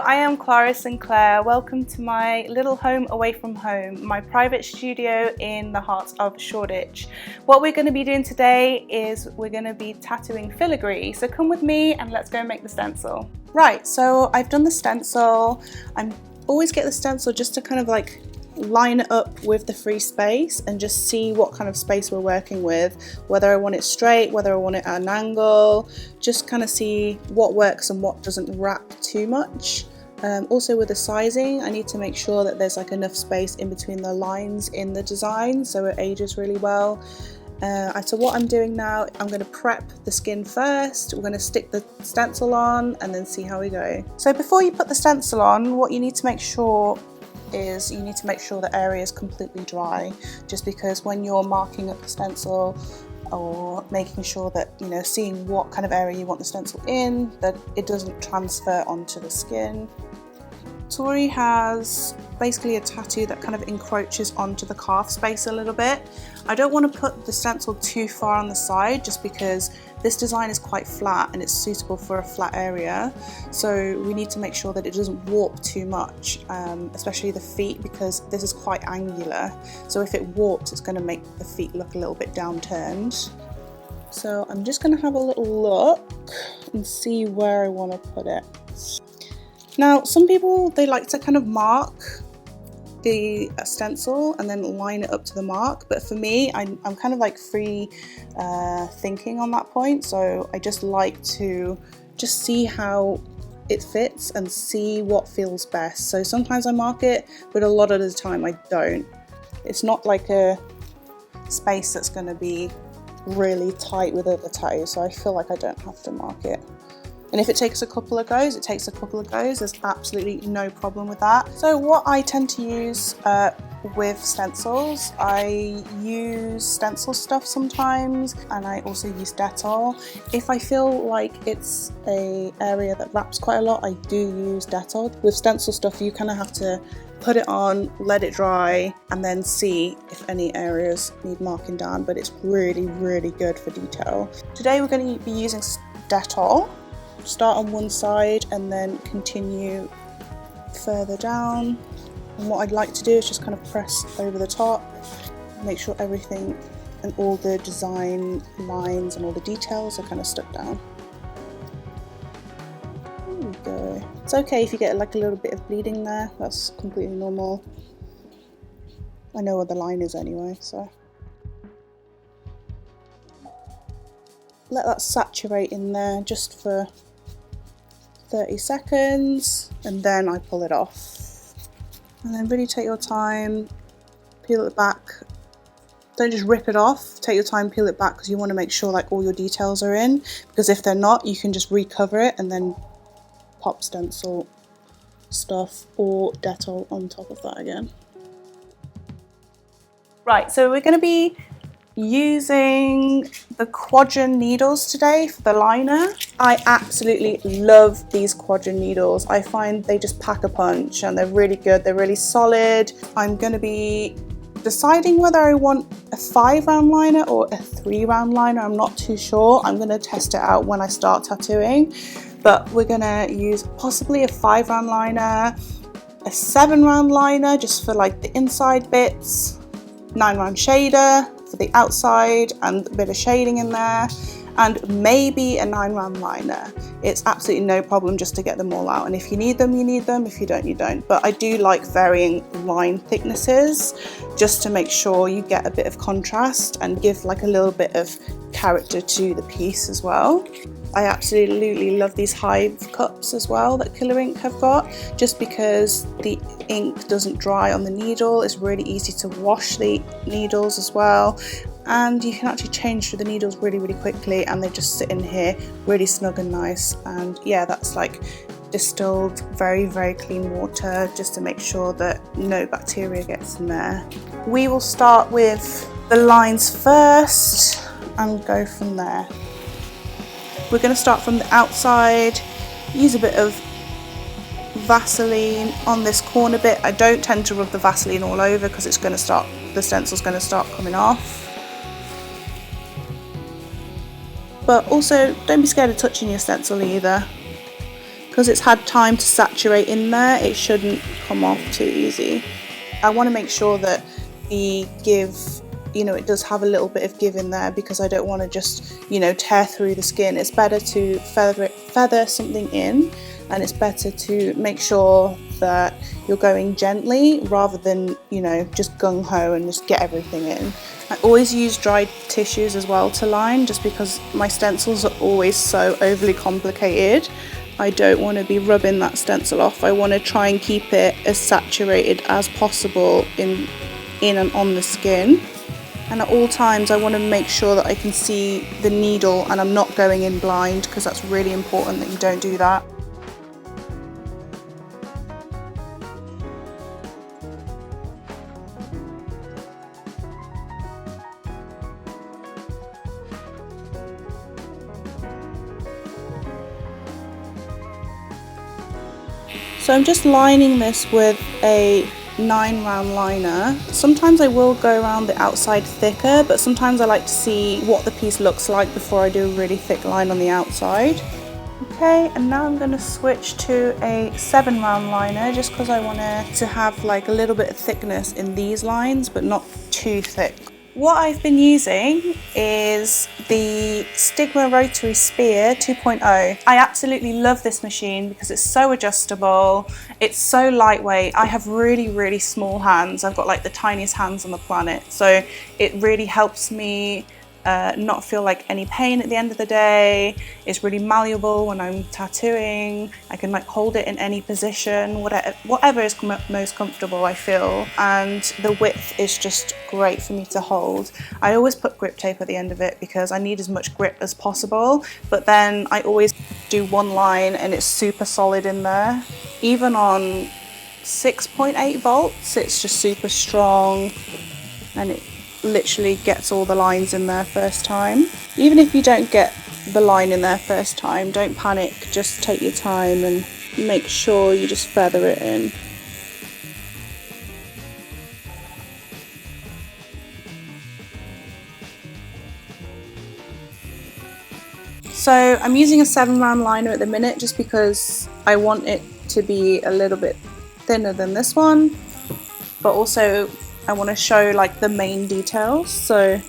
I am Clara Sinclair. Welcome to my little home away from home, my private studio in the heart of Shoreditch. What we're going to be doing today is we're going to be tattooing filigree. So come with me and let's go make the stencil. Right, so I've done the stencil. I always get the stencil just to kind of like line it up with the free space and just see what kind of space we're working with, whether I want it straight, whether I want it at an angle, just kind of see what works and what doesn't wrap too much. Also with the sizing, I need to make sure that there's like enough space in between the lines in the design so it ages really well. So what I'm doing now, I'm going to prep the skin first, we're going to stick the stencil on and then see how we go. So before you put the stencil on, what you need to make sure is you need to make sure the area is completely dry, just because when you're marking up the stencil or making sure that, you know, seeing what kind of area you want the stencil in, that it doesn't transfer onto the skin. Tori has basically a tattoo that kind of encroaches onto the calf space a little bit. I don't want to put the stencil too far on the side just because this design is quite flat and it's suitable for a flat area. So we need to make sure that it doesn't warp too much, especially the feet, because this is quite angular. So if it warps, it's going to make the feet look a little bit downturned. So I'm just going to have a little look and see where I want to put it. Now, some people, they like to kind of mark the stencil and then line it up to the mark, but for me, I'm kind of like free thinking on that point, so I just like to just see how it fits and see what feels best. So sometimes I mark it, but a lot of the time I don't. It's not like a space that's going to be really tight with the tattoo, so I feel like I don't have to mark it. And if it takes a couple of goes, it takes a couple of goes. There's absolutely no problem with that. So what I tend to use with stencils, I use stencil stuff sometimes, and I also use Dettol. If I feel like it's an area that wraps quite a lot, I do use Dettol. With stencil stuff, you kind of have to put it on, let it dry, and then see if any areas need marking down, but it's really, really good for detail. Today we're going to be using Dettol. Start on one side and then continue further down, and what I'd like to do is just kind of press over the top, make sure everything and all the design lines and all the details are kind of stuck down. There we go. It's okay if you get like a little bit of bleeding there, that's completely normal. I know where the line is anyway, so let that saturate in there just for 30 seconds and then I pull it off. And then really take your time, peel it back. Don't just rip it off, take your time, peel it back, because you want to make sure like all your details are in, because if they're not, you can just recover it and then pop stencil stuff or Dettol on top of that again. Right, so we're going to be using the quadrant needles today for the liner. I absolutely love these quadrant needles. I find they just pack a punch and they're really good, they're really solid. I'm going to be deciding whether I want a 5-round liner or a 3-round liner. I'm not too sure. I'm going to test it out when I start tattooing, but we're going to use possibly a 5-round liner, a 7-round liner just for like the inside bits, 9-round shader for the outside and a bit of shading in there, and maybe a 9-round liner. It's absolutely no problem just to get them all out, and if you need them, you need them. If you don't, you don't. But I do like varying line thicknesses just to make sure you get a bit of contrast and give like a little bit of character to the piece as well. I absolutely love these Hive cups as well that Killer Ink have got, just because the ink doesn't dry on the needle. It's really easy to wash the needles as well, and you can actually change through the needles really quickly, and they just sit in here really snug and nice. And yeah, that's like distilled very clean water just to make sure that no bacteria gets in there. We will start with the lines first and go from there. We're going to start from the outside, use a bit of Vaseline on this corner bit. I don't tend to rub the Vaseline all over because it's going to start, the stencil's going to start coming off. But also don't be scared of touching your stencil either. because it's had time to saturate in there, it shouldn't come off too easy. I want to make sure that the give, you know, it does have a little bit of give in there, because I don't want to just, you know, tear through the skin. It's better to feather something in, and it's better to make sure that you're going gently rather than, you know, just gung-ho and just get everything in. I always use dried tissues as well to line, just because my stencils are always so overly complicated. I don't want to be rubbing that stencil off. I want to try and keep it as saturated as possible in and on the skin. And at all times I want to make sure that I can see the needle and I'm not going in blind, because that's really important that you don't do that. So I'm just lining this with a 9 round liner. Sometimes I will go around the outside thicker, but sometimes I like to see what the piece looks like before I do a really thick line on the outside. Okay, and now I'm going to switch to a 7 round liner, just because I wanted to have like a little bit of thickness in these lines, but not too thick. What I've been using is the Stigma Rotary Spear 2.0. I absolutely love this machine because it's so adjustable, it's so lightweight. I have really, really small hands. I've got like the tiniest hands on the planet, so it really helps me not feel like any pain at the end of the day. It's really malleable when I'm tattooing. I can like hold it in any position, whatever is most comfortable, I feel. And the width is just great for me to hold. I always put grip tape at the end of it because I need as much grip as possible, but then I always do one line and it's super solid in there. Even on 6.8 volts, it's just super strong, and it literally gets all the lines in there first time. Even if you don't get the line in there first time, don't panic, just take your time and make sure you just feather it in. So I'm using a 7 round liner at the minute just because I want it to be a little bit thinner than this one, but also I want to show like the main details. So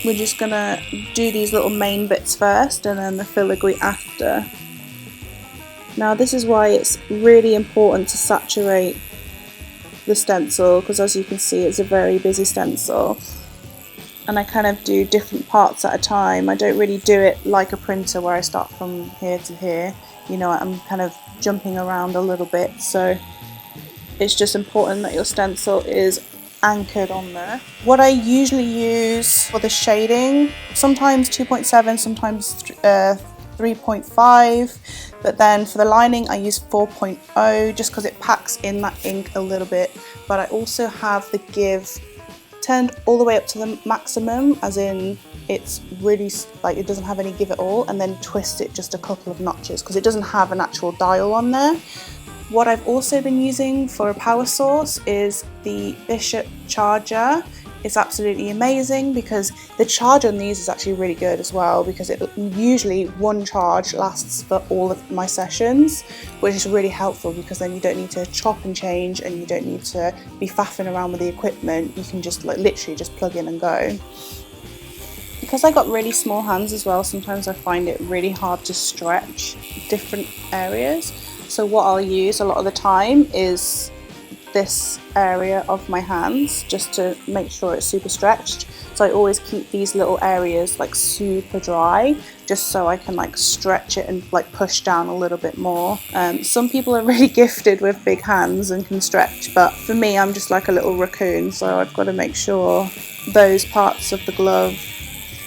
we're just gonna do these little main bits first and then the filigree after. Now this is why it's really important to saturate the stencil, because as you can see it's a very busy stencil, and I kind of do different parts at a time. I don't really do it like a printer where I start from here to here. You know, I'm kind of jumping around a little bit, so it's just important that your stencil is anchored on there. What I usually use for the shading, sometimes 2.7, sometimes 3.5, but then for the lining I use 4.0 just because it packs in that ink a little bit. But I also have the give turned all the way up to the maximum, as in it's really like it doesn't have any give at all, and then twist it just a couple of notches because it doesn't have an actual dial on there. What I've also been using for a power source is the Bishop charger. It's absolutely amazing because the charge on these is actually really good as well, because it usually one charge lasts for all of my sessions, which is really helpful because then you don't need to chop and change and you don't need to be faffing around with the equipment. You can just like literally just plug in and go. Because I got really small hands as well, sometimes I find it really hard to stretch different areas. So what I'll use a lot of the time is this area of my hands just to make sure it's super stretched. So I always keep these little areas like super dry, just so I can like stretch it and like push down a little bit more. Some people are really gifted with big hands and can stretch, but for me I'm just like a little raccoon, so I've got to make sure those parts of the glove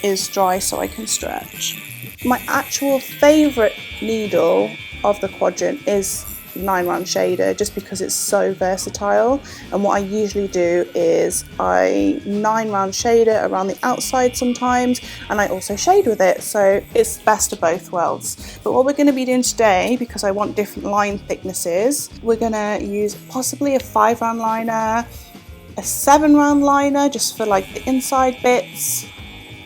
is dry so I can stretch. My actual favourite needle of the quadrant is 9 round shader, just because it's so versatile. And what I usually do is I 9 round shader around the outside sometimes, and I also shade with it, so it's best of both worlds. But what we're going to be doing today, because I want different line thicknesses, we're going to use possibly a 5 round liner, a 7 round liner just for like the inside bits,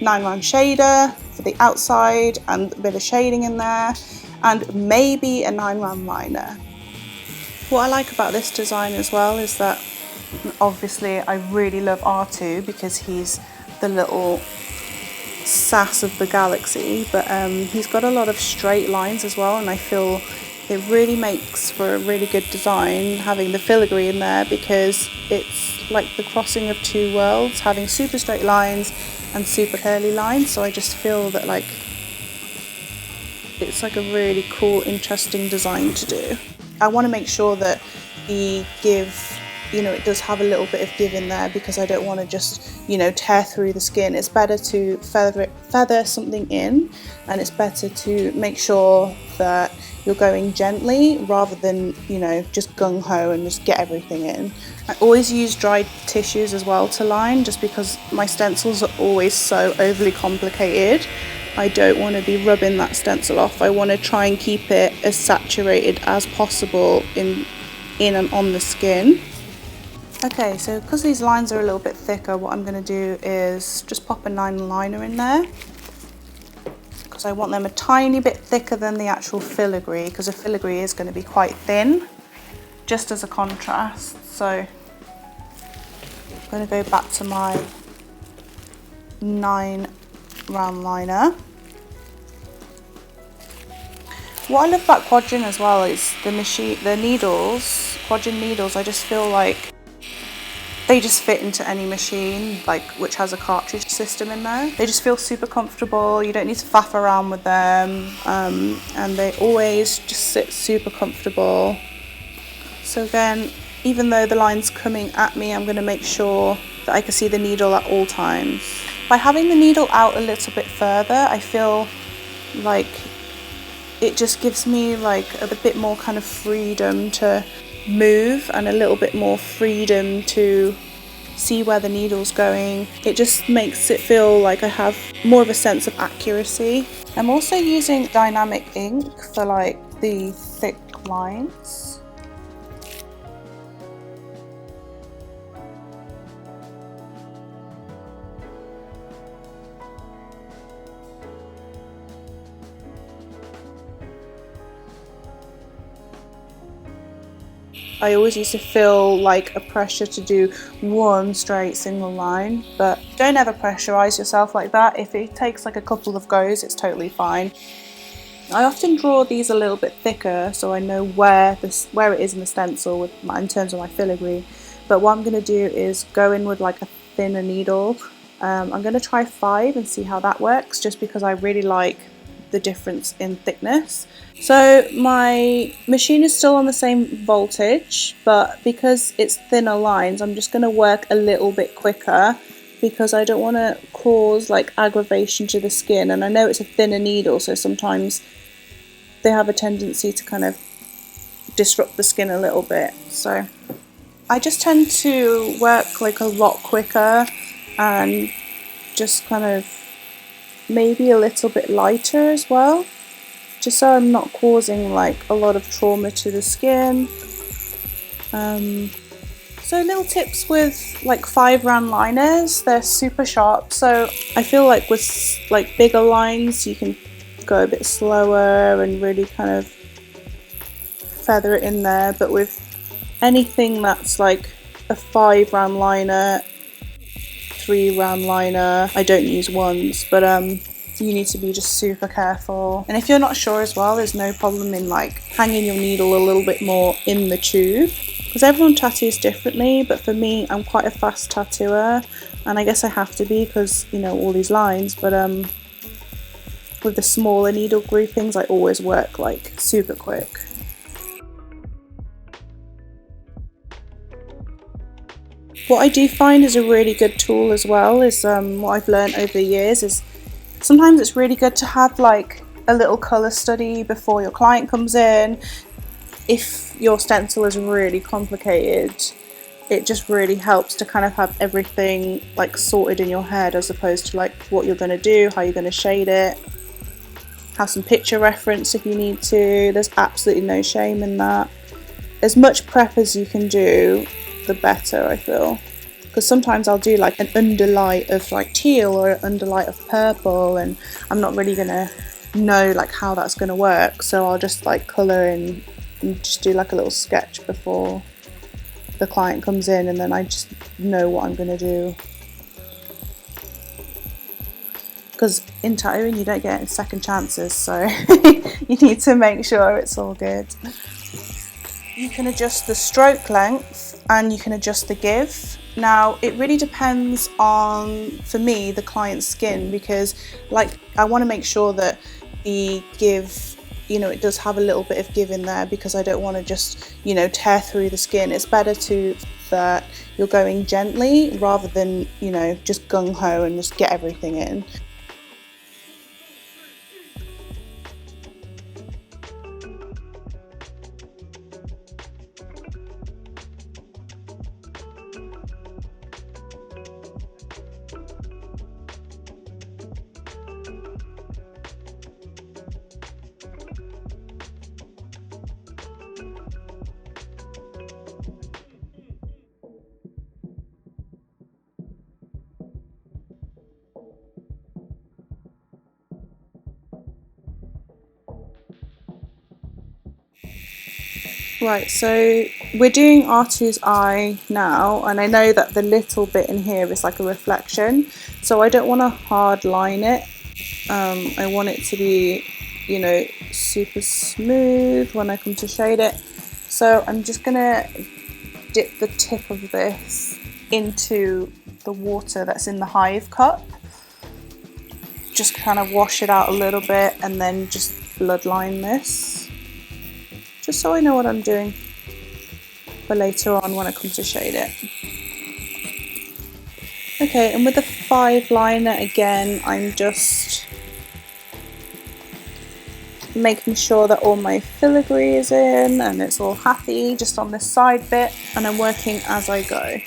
9 round shader for the outside and a bit of shading in there, and maybe a 9 round liner. What I like about this design as well is that obviously I really love R2 because he's the little sass of the galaxy, but he's got a lot of straight lines as well, and I feel it really makes for a really good design having the filigree in there, because it's like the crossing of two worlds, having super straight lines and super curly lines. So I just feel that like it's like a really cool, interesting design to do. I want to make sure that the give, you know, it does have a little bit of give in there, because I don't want to just, you know, tear through the skin. It's better to feather something in, and it's better to make sure that you're going gently rather than, you know, just gung-ho and just get everything in. I always use dried tissues as well to line, just because my stencils are always so overly complicated. I don't want to be rubbing that stencil off. I want to try and keep it as saturated as possible in and on the skin. Okay, so because these lines are a little bit thicker, what I'm going to do is just pop a 9 liner in there, because I want them a tiny bit thicker than the actual filigree, because the filigree is going to be quite thin, just as a contrast. So I'm going to go back to my 9 round liner. What I love about Quadrant as well is the needles, Quadrant needles. I just feel like they just fit into any machine, like which has a cartridge system in there. They just feel super comfortable. You don't need to faff around with them, and they always just sit super comfortable. So again, even though the line's coming at me, I'm going to make sure that I can see the needle at all times. By having the needle out a little bit further, I feel like it just gives me like a bit more kind of freedom to move, and a little bit more freedom to see where the needle's going. It just makes it feel like I have more of a sense of accuracy. I'm also using dynamic ink for like the thick lines. I always used to feel like a pressure to do one straight single line, but don't ever pressurize yourself like that. If it takes like a couple of goes, it's totally fine. I often draw these a little bit thicker so I know where it is in the stencil in terms of my filigree. But what I'm going to do is go in with like a thinner needle. I'm going to try 5 and see how that works, just because I really like the difference in thickness. So my machine is still on the same voltage, but because it's thinner lines, I'm just going to work a little bit quicker, because I don't want to cause like aggravation to the skin. And I know it's a thinner needle, so sometimes they have a tendency to kind of disrupt the skin a little bit. So I just tend to work like a lot quicker, and just kind of maybe a little bit lighter as well, just so I'm not causing like a lot of trauma to the skin. So little tips with like 5 round liners, they're super sharp, so I feel like with like bigger lines you can go a bit slower and really kind of feather it in there, but with anything that's like a 5 round liner, 3 round liner, I don't use ones, but you need to be just super careful. And if you're not sure as well, there's no problem in like hanging your needle a little bit more in the tube, because everyone tattoos differently, but for me, I'm quite a fast tattooer, and I guess I have to be because, you know, all these lines, but with the smaller needle groupings I always work like super quick. What I do find is a really good tool as well is what I've learned over the years is sometimes it's really good to have like a little colour study before your client comes in. If your stencil is really complicated, it just really helps to kind of have everything like sorted in your head, as opposed to like what you're going to do, how you're going to shade it, have some picture reference if you need to. There's absolutely no shame in that. As much prep as you can do, the better, I feel, because sometimes I'll do like an underlight of like teal or an underlight of purple, and I'm not really gonna know like how that's going to work, so I'll just like colour in and just do like a little sketch before the client comes in, and then I just know what I'm going to do. Because in tattooing you don't get second chances, so you need to make sure it's all good. You can adjust the stroke length and you can adjust the give. Now it really depends on, for me, the client's skin, because like I want to make sure that the give, you know, it does have a little bit of give in there, because I don't want to just, you know, tear through the skin. It's better that you're going gently rather than, you know, just gung-ho and just get everything in. Right, so we're doing Artu's eye now, and I know that the little bit in here is like a reflection, so I don't want to hard line it. I want it to be, you know, super smooth when I come to shade it. So I'm just gonna dip the tip of this into the water that's in the hive cup. Just kind of wash it out a little bit and then just bloodline this, just so I know what I'm doing for later on when I come to shade it. Okay, and with the 5 liner again, I'm just making sure that all my filigree is in and it's all happy just on this side bit, and I'm working as I go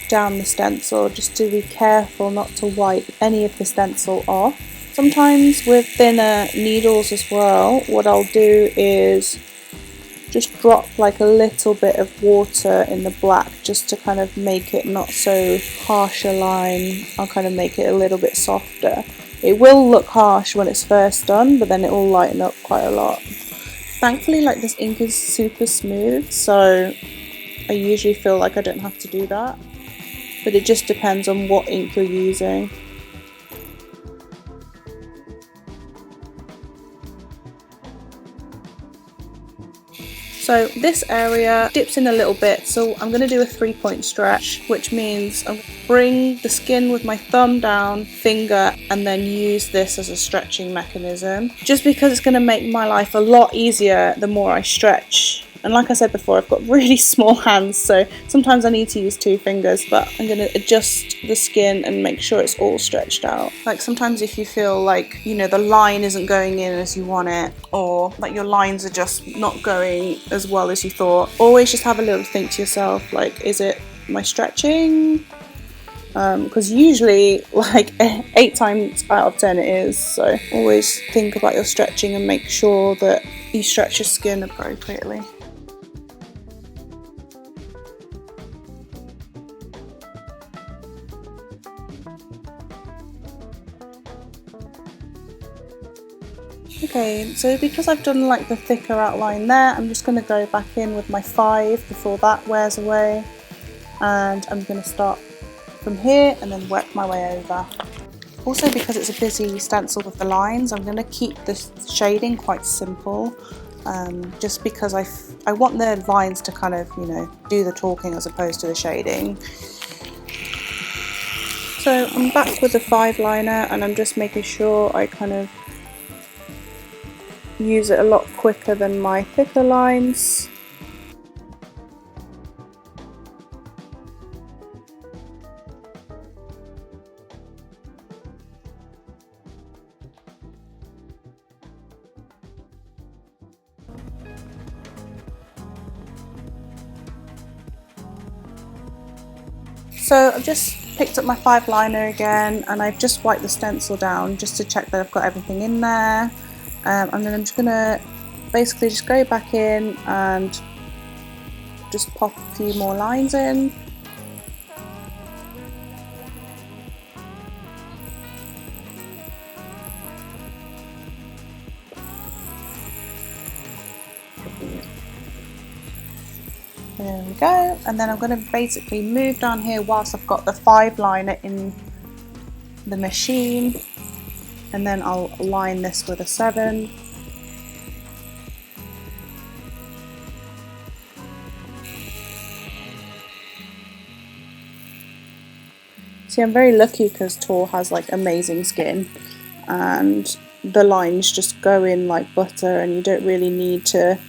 down the stencil, just to be careful not to wipe any of the stencil off. Sometimes with thinner needles as well, what I'll do is just drop like a little bit of water in the black, just to kind of make it not so harsh a line. I'll kind of make it a little bit softer. It will look harsh when it's first done, but then it will lighten up quite a lot. Thankfully, like, this ink is super smooth, so I usually feel like I don't have to do that, but it just depends on what ink you're using. So this area dips in a little bit, so I'm going to do a 3-point stretch, which means I'm going to bring the skin with my thumb down, finger, and then use this as a stretching mechanism, just because it's going to make my life a lot easier the more I stretch. And like I said before, I've got really small hands, so sometimes I need to use 2 fingers, but I'm going to adjust the skin and make sure it's all stretched out. Like, sometimes if you feel like, you know, the line isn't going in as you want it, or like your lines are just not going as well as you thought, always just have a little think to yourself, like, is it my stretching? Because usually, like, 8 times out of 10 it is, so always think about your stretching and make sure that you stretch your skin appropriately. Okay, so because I've done like the thicker outline there, I'm just going to go back in with my 5 before that wears away, and I'm going to start from here and then work my way over. Also, because it's a busy stencil with the lines, I'm going to keep the shading quite simple, just because I want the lines to kind of, you know, do the talking as opposed to the shading. So I'm back with the 5 liner, and I'm just making sure I kind of use it a lot quicker than my thicker lines. So I've just picked up my 5 liner again, and I've just wiped the stencil down just to check that I've got everything in there. And then I'm just going to basically just go back in and just pop a few more lines in. There we go, and then I'm going to basically move down here whilst I've got the 5 liner in the machine, and then I'll line this with a 7. See, I'm very lucky because Tor has like amazing skin and the lines just go in like butter and you don't really need to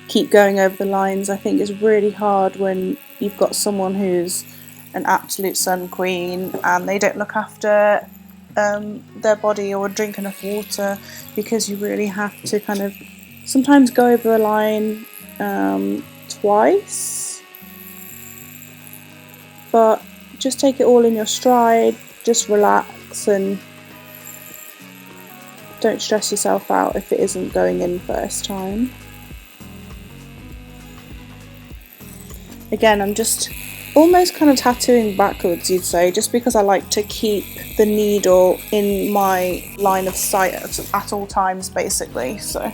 keep going over the lines. I think it's really hard when you've got someone who's an absolute sun queen and they don't look after their body or drink enough water, because you really have to kind of sometimes go over the line twice, but just take it all in your stride, just relax and don't stress yourself out if it isn't going in first time. Again, I'm just almost kind of tattooing backwards, you'd say, just because I like to keep the needle in my line of sight at all times, basically. So.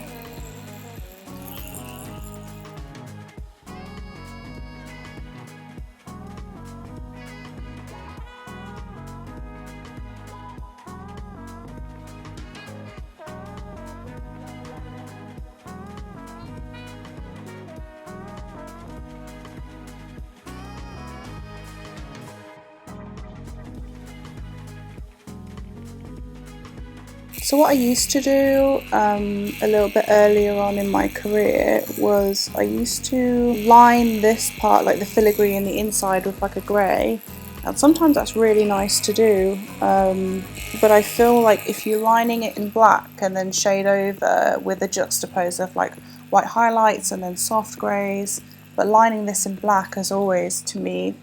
So what I used to do a little bit earlier on in my career was I used to line this part, like the filigree in the inside, with like a grey, and sometimes that's really nice to do, but I feel like if you're lining it in black and then shade over with a juxtapose of like white highlights and then soft greys, but lining this in black is always, to me,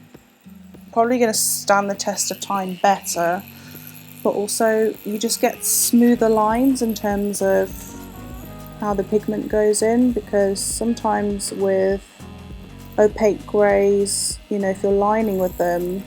probably going to stand the test of time better. But also you just get smoother lines in terms of how the pigment goes in, because sometimes with opaque greys, you know, if you're lining with them,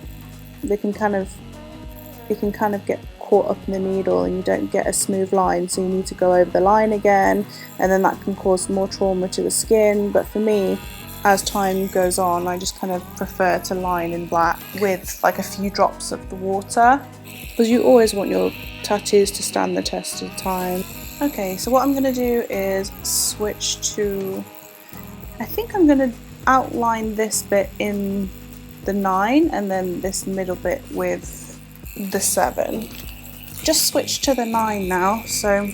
it can kind of get caught up in the needle and you don't get a smooth line, so you need to go over the line again, and then that can cause more trauma to the skin. But for me, as time goes on, I just kind of prefer to line in black with like a few drops of the water, because you always want your tattoos to stand the test of time. Okay, so what I'm going to do is switch to, I think I'm going to outline this bit in the 9 and then this middle bit with the 7. Just switch to the 9 now, so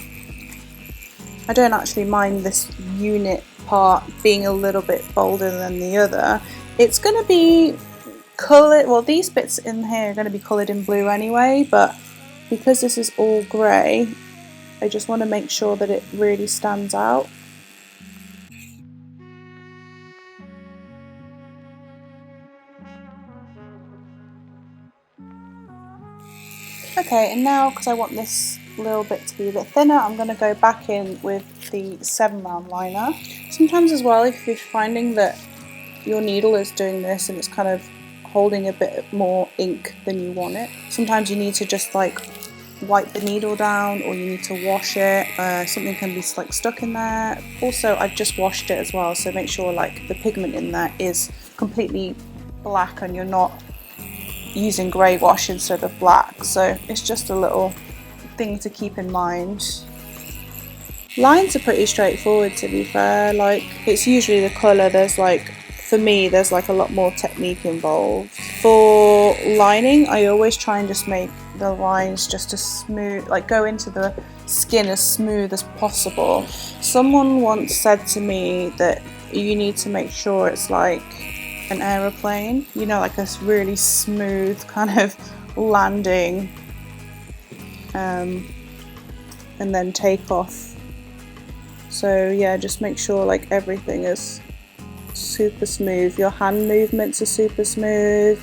I don't actually mind this unit part being a little bit bolder than the other. It's going to be coloured, well, these bits in here are going to be coloured in blue anyway, but because this is all grey, I just want to make sure that it really stands out. Okay, and now because I want this little bit to be a bit thinner, I'm going to go back in with the 7 round liner. Sometimes as well, if you're finding that your needle is doing this and it's kind of holding a bit more ink than you want it, sometimes you need to just like wipe the needle down, or you need to wash it. Something can be like stuck in there. Also, I've just washed it as well, so make sure like the pigment in there is completely black and you're not using grey wash instead of black. So it's just a little thing to keep in mind. Lines are pretty straightforward, to be fair. Like, it's usually the colour. There's like, for me, there's like a lot more technique involved. For lining, I always try and just make the lines just as smooth, like go into the skin as smooth as possible. Someone once said to me that you need to make sure it's like an aeroplane, you know, like this really smooth kind of landing, and then take off. So yeah, just make sure like everything is super smooth. Your hand movements are super smooth,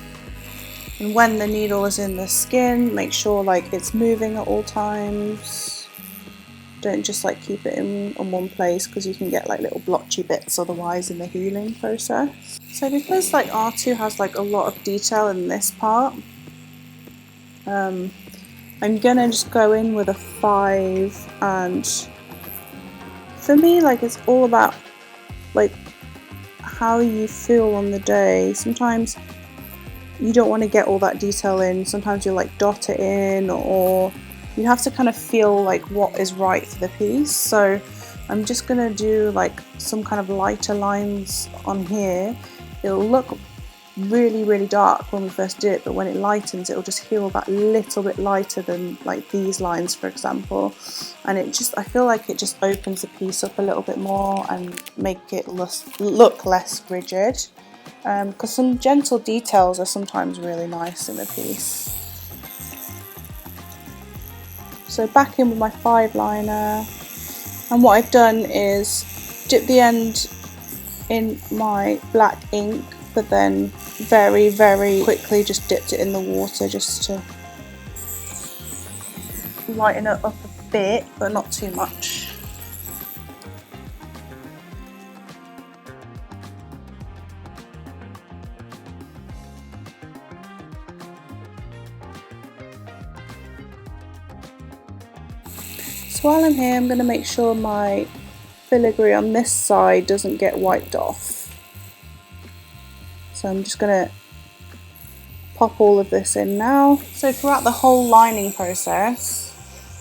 and when the needle is in the skin, make sure like it's moving at all times. Don't just like keep it in one place, because you can get like little blotchy bits otherwise in the healing process. So because like R2 has like a lot of detail in this part, I'm gonna just go in with a 5, and for me, like, it's all about like how you feel on the day. Sometimes you don't want to get all that detail in, sometimes you like dot it in, or you have to kind of feel like what is right for the piece. So I'm just going to do like some kind of lighter lines on here. It'll look really dark when we first do it, but when it lightens it'll just feel that little bit lighter than like these lines, for example, and I feel like it just opens the piece up a little bit more and make it look less rigid, because some gentle details are sometimes really nice in a piece. So back in with my 5 liner, and what I've done is dip the end in my black ink, but then very quickly just dipped it in the water just to lighten it up a bit, but not too much. So while I'm here, I'm going to make sure my filigree on this side doesn't get wiped off. So I'm just going to pop all of this in now. So throughout the whole lining process,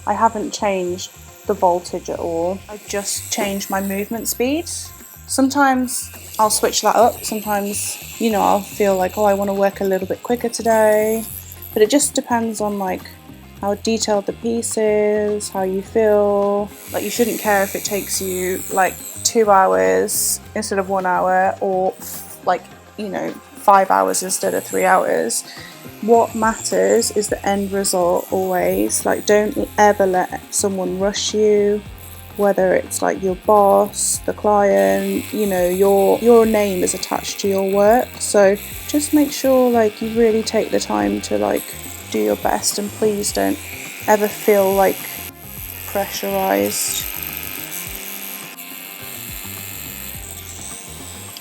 I haven't changed the voltage at all. I've just changed my movement speed. Sometimes I'll switch that up. Sometimes, you know, I'll feel like, oh, I want to work a little bit quicker today. But it just depends on like how detailed the piece is, how you feel. Like, you shouldn't care if it takes you like 2 hours instead of 1 hour, or like, you know, 5 hours instead of 3 hours. What matters is the end result always. Like, don't ever let someone rush you, whether it's like your boss, the client, you know, your name is attached to your work. So just make sure like you really take the time to like do your best, and please don't ever feel like pressurized.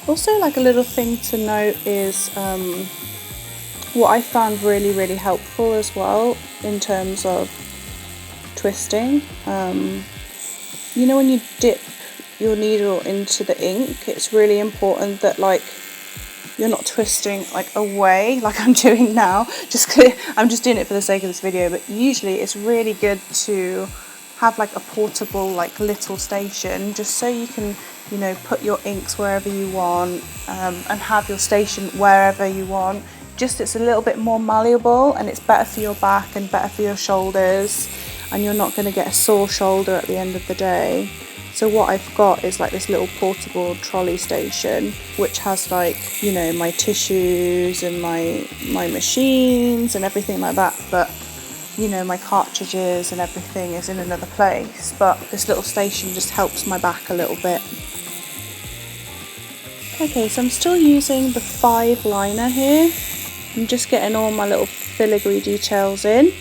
Also, like a little thing to note is what I found really helpful as well in terms of twisting. You know, when you dip your needle into the ink, it's really important that like you're not twisting like away like I'm doing now. I'm just doing it for the sake of this video, but usually it's really good to have like a portable like little station, just so you can, you know, put your inks wherever you want, and have your station wherever you want. Just, it's a little bit more malleable, and it's better for your back and better for your shoulders, and you're not going to get a sore shoulder at the end of the day. So what I've got is like this little portable trolley station, which has like, you know, my tissues and my machines and everything like that, but you know, my cartridges and everything is in another place, but this little station just helps my back a little bit. Okay, so I'm still using the 5 liner here. I'm just getting all my little filigree details in.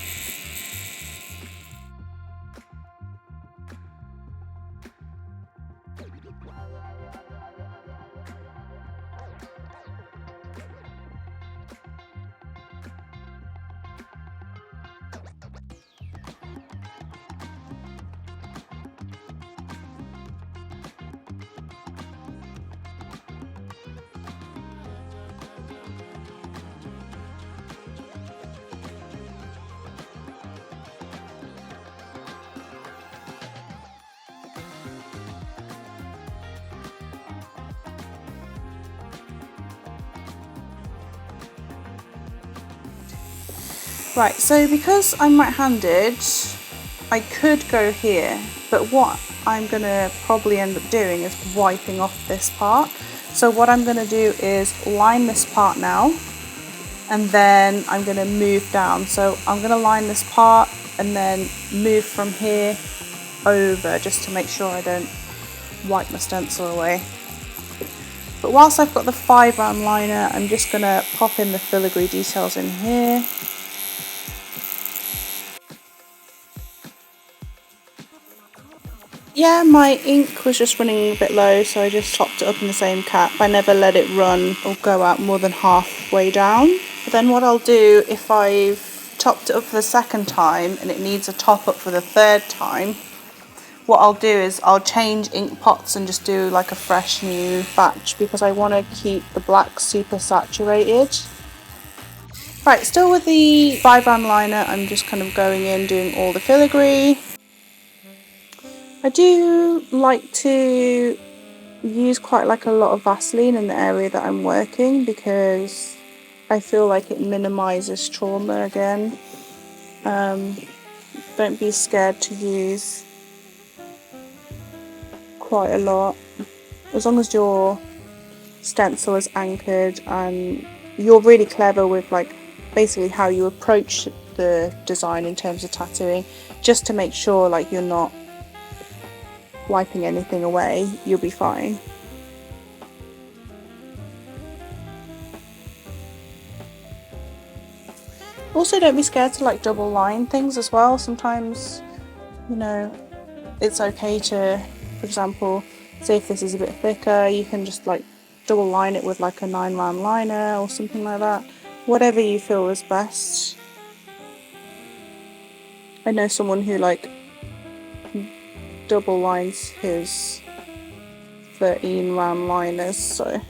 Right, so because I'm right-handed, I could go here, but what I'm going to probably end up doing is wiping off this part. So what I'm going to do is line this part now, and then I'm going to move down. So I'm going to line this part and then move from here over, just to make sure I don't wipe my stencil away. But whilst I've got the 5 round liner, I'm just going to pop in the filigree details in here. Yeah, my ink was just running a bit low, so I just topped it up in the same cap. I never let it run or go out more than halfway down. But then what I'll do, if I've topped it up for the second time and it needs a top up for the third time, what I'll do is I'll change ink pots and just do like a fresh new batch because I want to keep the black super saturated. Right, still with the 5mm liner, I'm just kind of going in doing all the filigree. I do like to use quite like a lot of Vaseline in the area that I'm working because I feel like it minimises trauma again. Don't be scared to use quite a lot. As long as your stencil is anchored and you're really clever with like basically how you approach the design in terms of tattooing, just to make sure like you're not wiping anything away, you'll be fine. Also, don't be scared to like double line things as well. Sometimes, you know, it's okay to, for example, say if this is a bit thicker, you can just like double line it with like a 9mm liner or something like that. Whatever you feel is best. I know someone who like double lines his 13mm liners, so.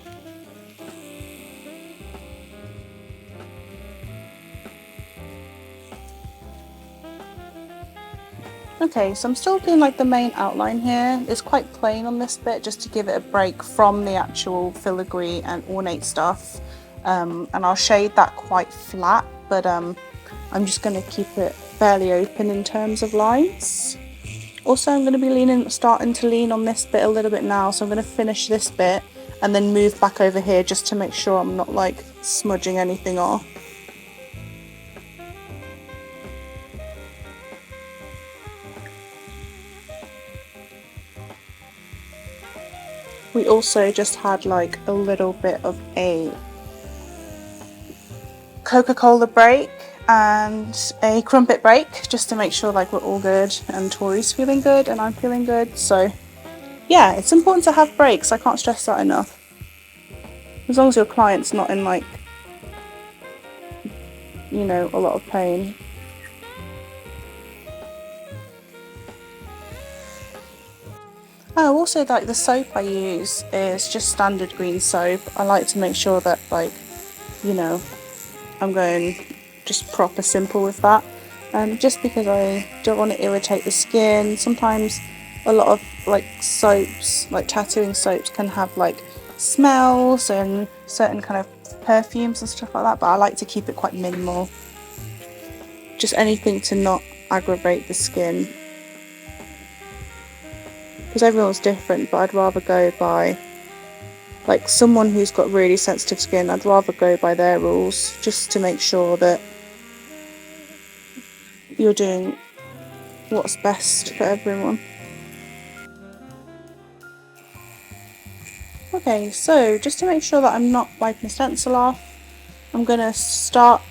Okay, so I'm still doing like the main outline here. It's quite plain on this bit just to give it a break from the actual filigree and ornate stuff. And I'll shade that quite flat, but I'm just going to keep it fairly open in terms of lines. Also, I'm going to be starting to lean on this bit a little bit now, so I'm going to finish this bit and then move back over here just to make sure I'm not like smudging anything off. We also just had like a little bit of a Coca-Cola break and a crumpet break just to make sure like we're all good and Tori's feeling good and I'm feeling good. So yeah, it's important to have breaks. I can't stress that enough. As long as your client's not in like, you know, a lot of pain. Oh, also like the soap I use is just standard green soap. I like to make sure that like, you know, I'm going just proper simple with that. Just because I don't want to irritate the skin. Sometimes a lot of like soaps, like tattooing soaps, can have like smells and certain kind of perfumes and stuff like that, but I like to keep it quite minimal. Just anything to not aggravate the skin. Because everyone's different, but I'd rather go by like someone who's got really sensitive skin. I'd rather go by their rules just to make sure that you're doing what's best for everyone. Okay, so just to make sure that I'm not wiping the stencil off, I'm going to start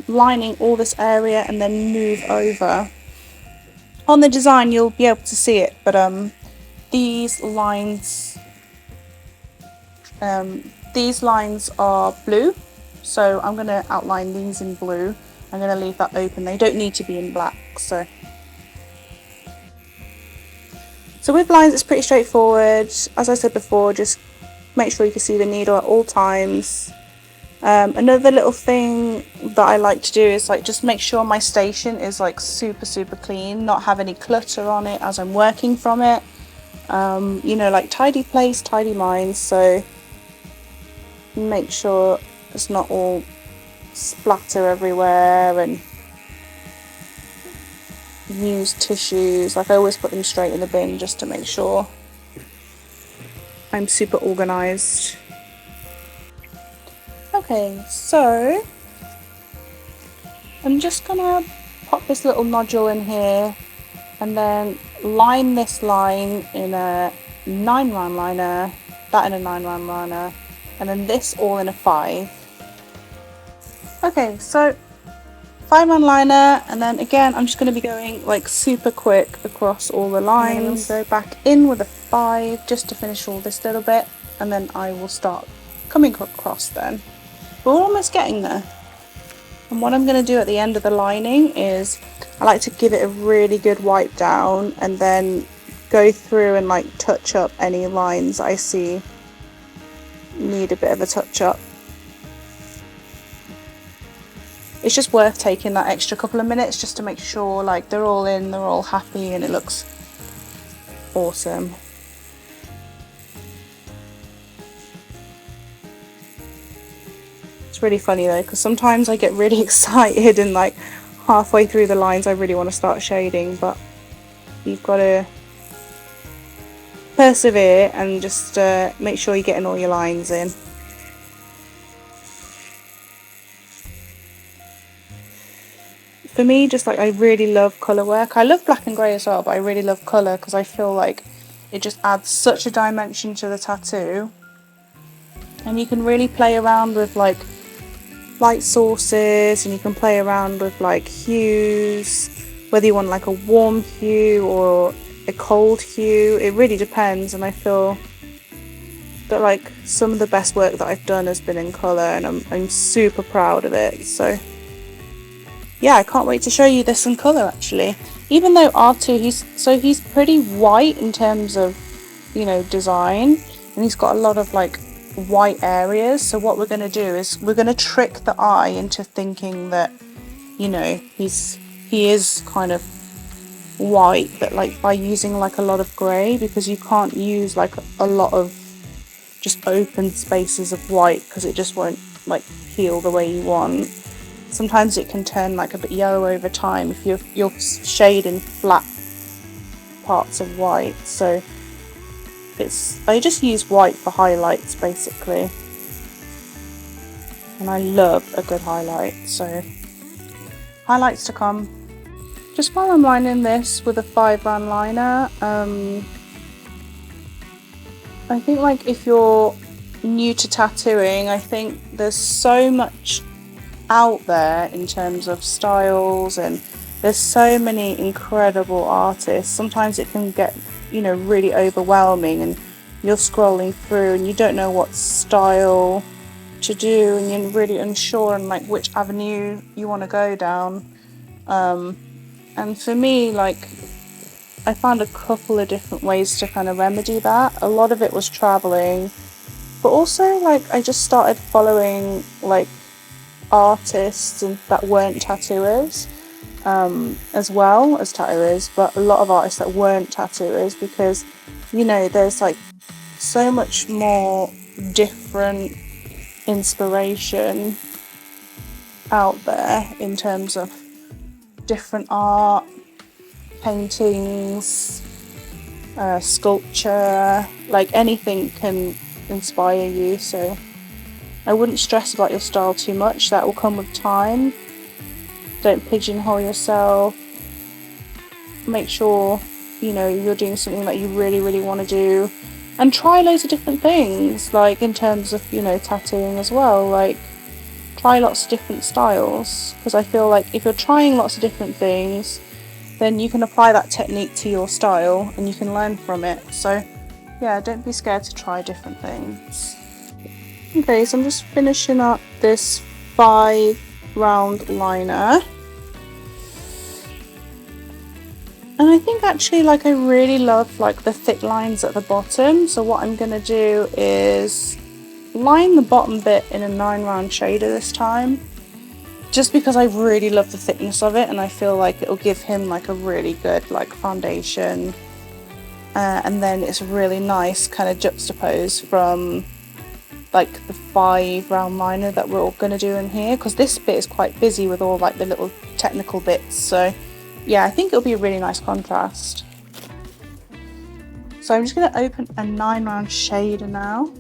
lining all this area and then move over. On the design you'll be able to see it, but these lines are blue, so I'm going to outline these in blue. I'm going to leave that open. They don't need to be in black. So with lines it's pretty straightforward. As I said before, just make sure you can see the needle at all times. Another little thing that I like to do is like just make sure my station is like super clean, not have any clutter on it as I'm working from it. You know, like tidy place, tidy mind, so make sure it's not all splatter everywhere, and use tissues. Like I always put them straight in the bin just to make sure I'm super organised. Okay, so I'm just gonna pop this little nodule in here and then line this line in a 9mm liner, that in a 9mm liner, and then this all in a 5. Okay, so 5mm liner, and then again I'm just going to be going like super quick across all the lines. Go back in with a 5 just to finish all this little bit, and then I will start coming across then. But we're almost getting there. And what I'm going to do at the end of the lining is I like to give it a really good wipe down and then go through and like touch up any lines I see need a bit of a touch up. It's just worth taking that extra couple of minutes just to make sure like they're all in, they're all happy, and it looks awesome. It's really funny though, because sometimes I get really excited and like halfway through the lines I really want to start shading, but you've got to persevere and just make sure you're getting all your lines in. For me, just like I really love colour work. I love black and grey as well, but I really love colour because I feel like it just adds such a dimension to the tattoo. And you can really play around with like light sources, and you can play around with like hues, whether you want like a warm hue or a cold hue. It really depends, and I feel that like some of the best work that I've done has been in colour, and I'm super proud of it. So yeah, I can't wait to show you this in colour actually. Even though R2, he's pretty white in terms of, you know, design, and he's got a lot of like white areas. So what we're going to do is we're going to trick the eye into thinking that, you know, he is kind of white, but like by using like a lot of grey, because you can't use like a lot of just open spaces of white because it just won't like heal the way you want. Sometimes it can turn like a bit yellow over time if you're shading flat parts of white. So I just use white for highlights basically, and I love a good highlight. So highlights to come. Just while I'm lining this with a 5 round liner, I think like if you're new to tattooing, I think there's so much out there in terms of styles, and there's so many incredible artists. Sometimes it can get, you know, really overwhelming, and you're scrolling through and you don't know what style to do, and you're really unsure on like which avenue you want to go down. And for me, like, I found a couple of different ways to kind of remedy that. A lot of it was traveling, but also like I just started following like artists that weren't tattooers, as well as tattooers, but a lot of artists that weren't tattooers, because, you know, there's like so much more different inspiration out there in terms of different art, paintings, sculpture, like anything can inspire you. So I wouldn't stress about your style too much, that will come with time. Don't pigeonhole yourself. Make sure, you know, you're doing something that you really, really want to do, and try loads of different things, like in terms of, you know, tattooing as well. Like, try lots of different styles, because I feel like if you're trying lots of different things, then you can apply that technique to your style and you can learn from it. So yeah, don't be scared to try different things. Okay, so I'm just finishing up this 5 round liner, and I think actually like I really love like the thick lines at the bottom. So what I'm gonna do is line the bottom bit in a 9 round shader this time, just because I really love the thickness of it, and I feel like it'll give him like a really good like foundation, and then it's really nice kind of juxtaposed from like the 5 round liner that we're all going to do in here, because this bit is quite busy with all like the little technical bits. So yeah, I think it'll be a really nice contrast. So I'm just going to open a 9 round shader now.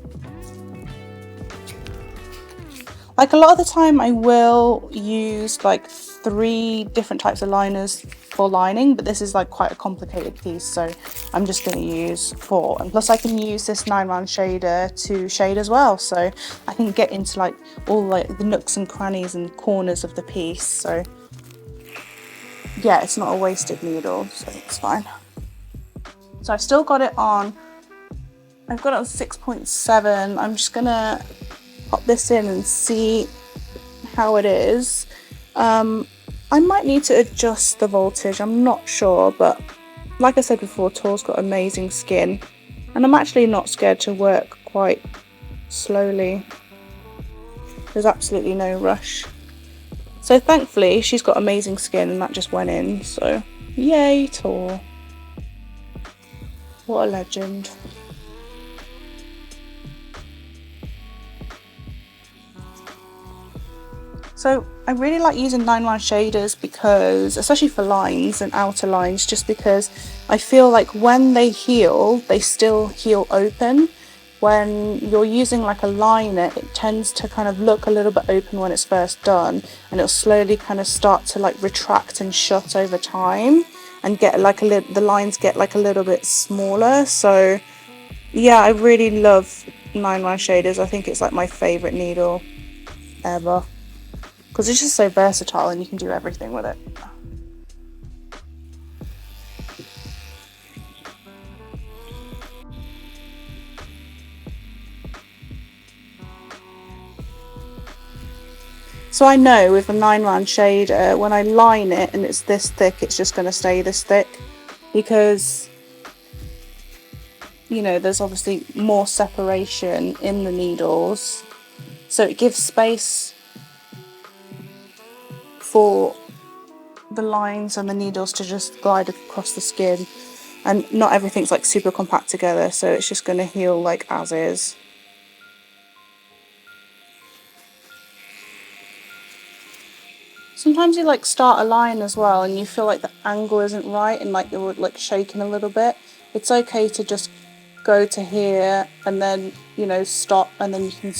Like a lot of the time I will use like 3 different types of liners for lining, but this is like quite a complicated piece, so I'm just going to use 4. And plus I can use this 9 round shader to shade as well, so I can get into like all like the nooks and crannies and corners of the piece. So yeah, it's not a wasted needle, so it's fine. So I've still got it on, I've got it on 6.7. I'm just gonna pop this in and see how it is. I might need to adjust the voltage, I'm not sure, but like I said before, Tor's got amazing skin, and I'm actually not scared to work quite slowly. There's absolutely no rush. So thankfully she's got amazing skin and that just went in, so yay Tor. What a legend. So I really like using 9-round shaders because, especially for lines and outer lines, just because I feel like when they heal, they still heal open. When you're using like a liner, it tends to kind of look a little bit open when it's first done, and it'll slowly kind of start to like retract and shut over time, and get like the lines get like a little bit smaller. So yeah, I really love 9-round shaders. I think it's like my favourite needle ever, because it's just so versatile and you can do everything with it. So I know with a 9-round shader, when I line it and it's this thick, it's just going to stay this thick, because, you know, there's obviously more separation in the needles, so it gives space for the lines and the needles to just glide across the skin, and not everything's like super compact together, so it's just going to heal like as is. Sometimes you like start a line as well and you feel like the angle isn't right and like you're like shaking a little bit. It's okay to just go to here and then, you know, stop, and then you can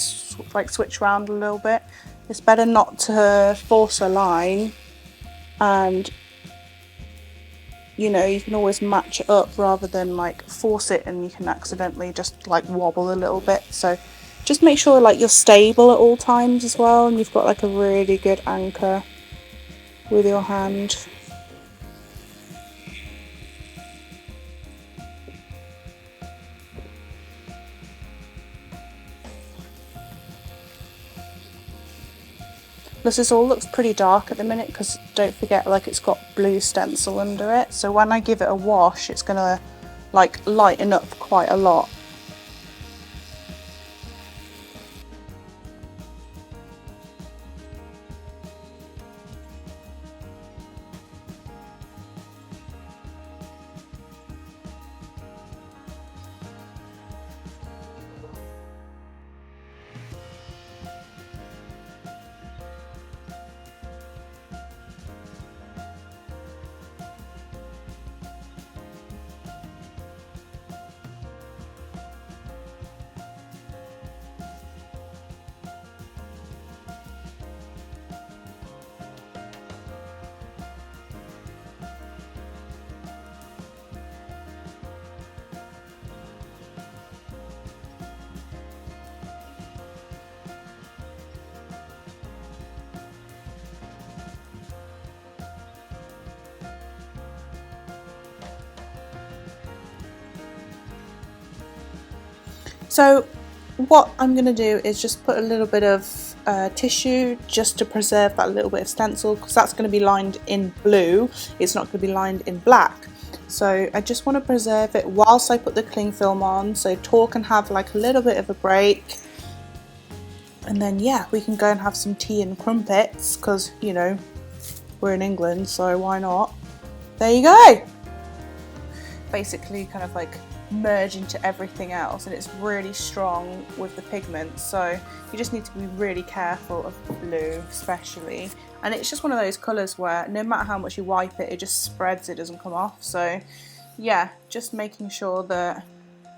like switch around a little bit. It's better not to force a line, and you know, you can always match it up rather than like force it and you can accidentally just like wobble a little bit. So just make sure like you're stable at all times as well, and you've got like a really good anchor with your hand. This all looks pretty dark at the minute because don't forget, like, it's got blue stencil under it, so when I give it a wash it's gonna like lighten up quite a lot. So what I'm going to do is just put a little bit of tissue just to preserve that little bit of stencil, because that's going to be lined in blue, it's not going to be lined in black. So I just want to preserve it whilst I put the cling film on, so Tor can have like a little bit of a break, and then yeah, we can go and have some tea and crumpets, because, you know, we're in England, so why not? There you go! Basically kind of like merge into everything else, and it's really strong with the pigment, so you just need to be really careful of blue especially, and it's just one of those colours where no matter how much you wipe it, it just spreads, it doesn't come off. So yeah, just making sure that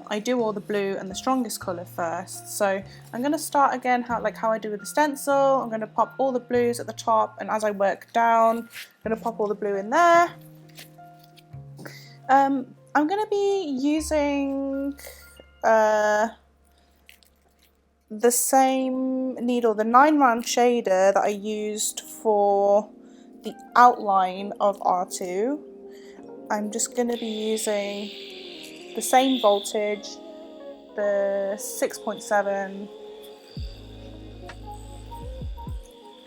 I do all the blue and the strongest colour first. So I'm going to start again how I do with the stencil. I'm going to pop all the blues at the top, and as I work down, I'm going to pop all the blue in there. I'm going to be using the same needle, the 9-round shader that I used for the outline of R2. I'm just going to be using the same voltage, the 6.7,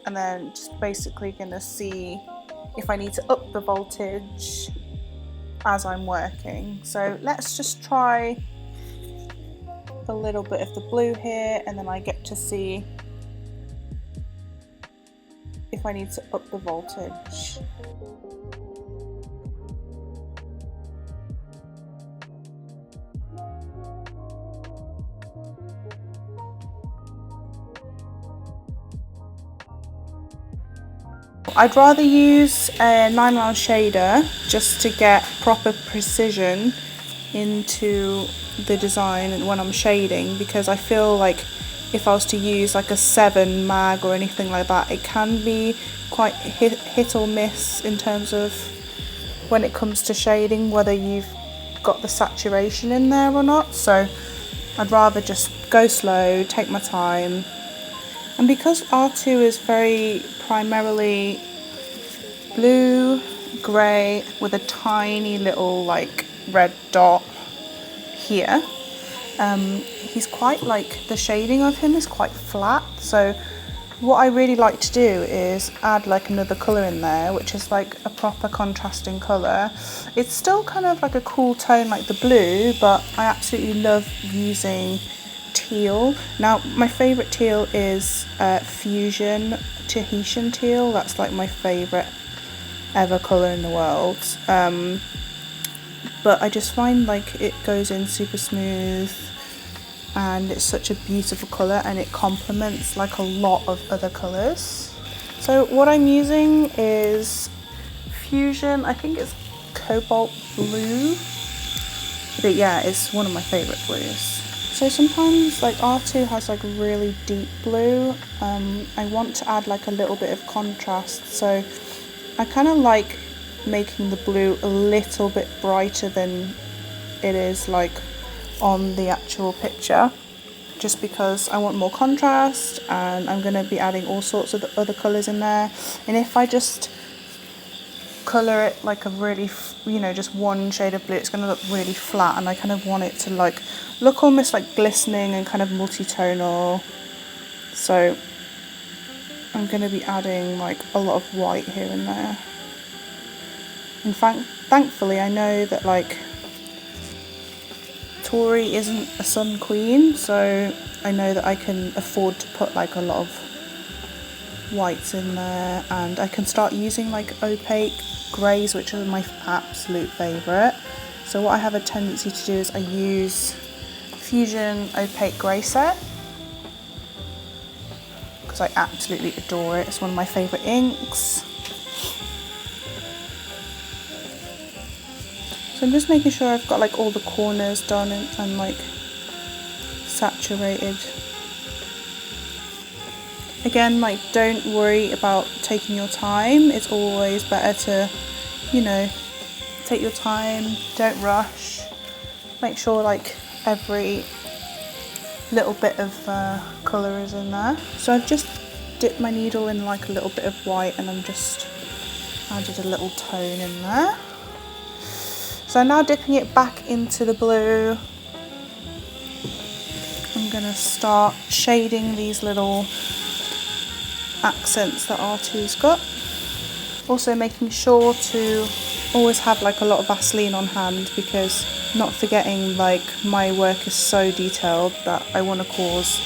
and then just basically going to see if I need to up the voltage as I'm working. So let's just try a little bit of the blue here, and then I get to see if I need to up the voltage. I'd rather use a 9mm shader just to get proper precision into the design when I'm shading, because I feel like if I was to use like a 7 mag or anything like that, it can be quite hit or miss in terms of when it comes to shading, whether you've got the saturation in there or not. So I'd rather just go slow, take my time. And because R2 is very primarily blue, grey with a tiny little like red dot here, he's quite like, the shading of him is quite flat. So what I really like to do is add like another colour in there, which is like a proper contrasting colour. It's still kind of like a cool tone like the blue, but I absolutely love using teal. Now my favourite teal is Fusion Tahitian teal. That's like my favourite ever colour in the world. But I just find like it goes in super smooth and it's such a beautiful colour, and it complements like a lot of other colours. So what I'm using is Fusion, I think it's cobalt blue, but yeah, it's one of my favourite blues. So sometimes like R2 has like really deep blue. I want to add like a little bit of contrast, so I kind of like making the blue a little bit brighter than it is like on the actual picture, just because I want more contrast, and I'm going to be adding all sorts of other colours in there. And if I just colour it like a really, you know, just one shade of blue, it's going to look really flat, and I kind of want it to like look almost like glistening and kind of multi-tonal. So I'm going to be adding like a lot of white here and there. In fact, thankfully I know that like Tori isn't a sun queen, so I know that I can afford to put like a lot of whites in there, and I can start using like opaque greys, which are my absolute favourite. So what I have a tendency to do is I use Fusion Opaque Grey Set, because I absolutely adore it. It's one of my favourite inks. So I'm just making sure I've got like all the corners done and like saturated. Again, like don't worry about taking your time. It's always better to, you know, take your time, don't rush. Make sure like every little bit of colour is in there. So I've just dipped my needle in like a little bit of white, and I'm just added a little tone in there. So now dipping it back into the blue, I'm going to start shading these little accents that R2's got. Also making sure to always have like a lot of Vaseline on hand, because not forgetting like my work is so detailed that I want to cause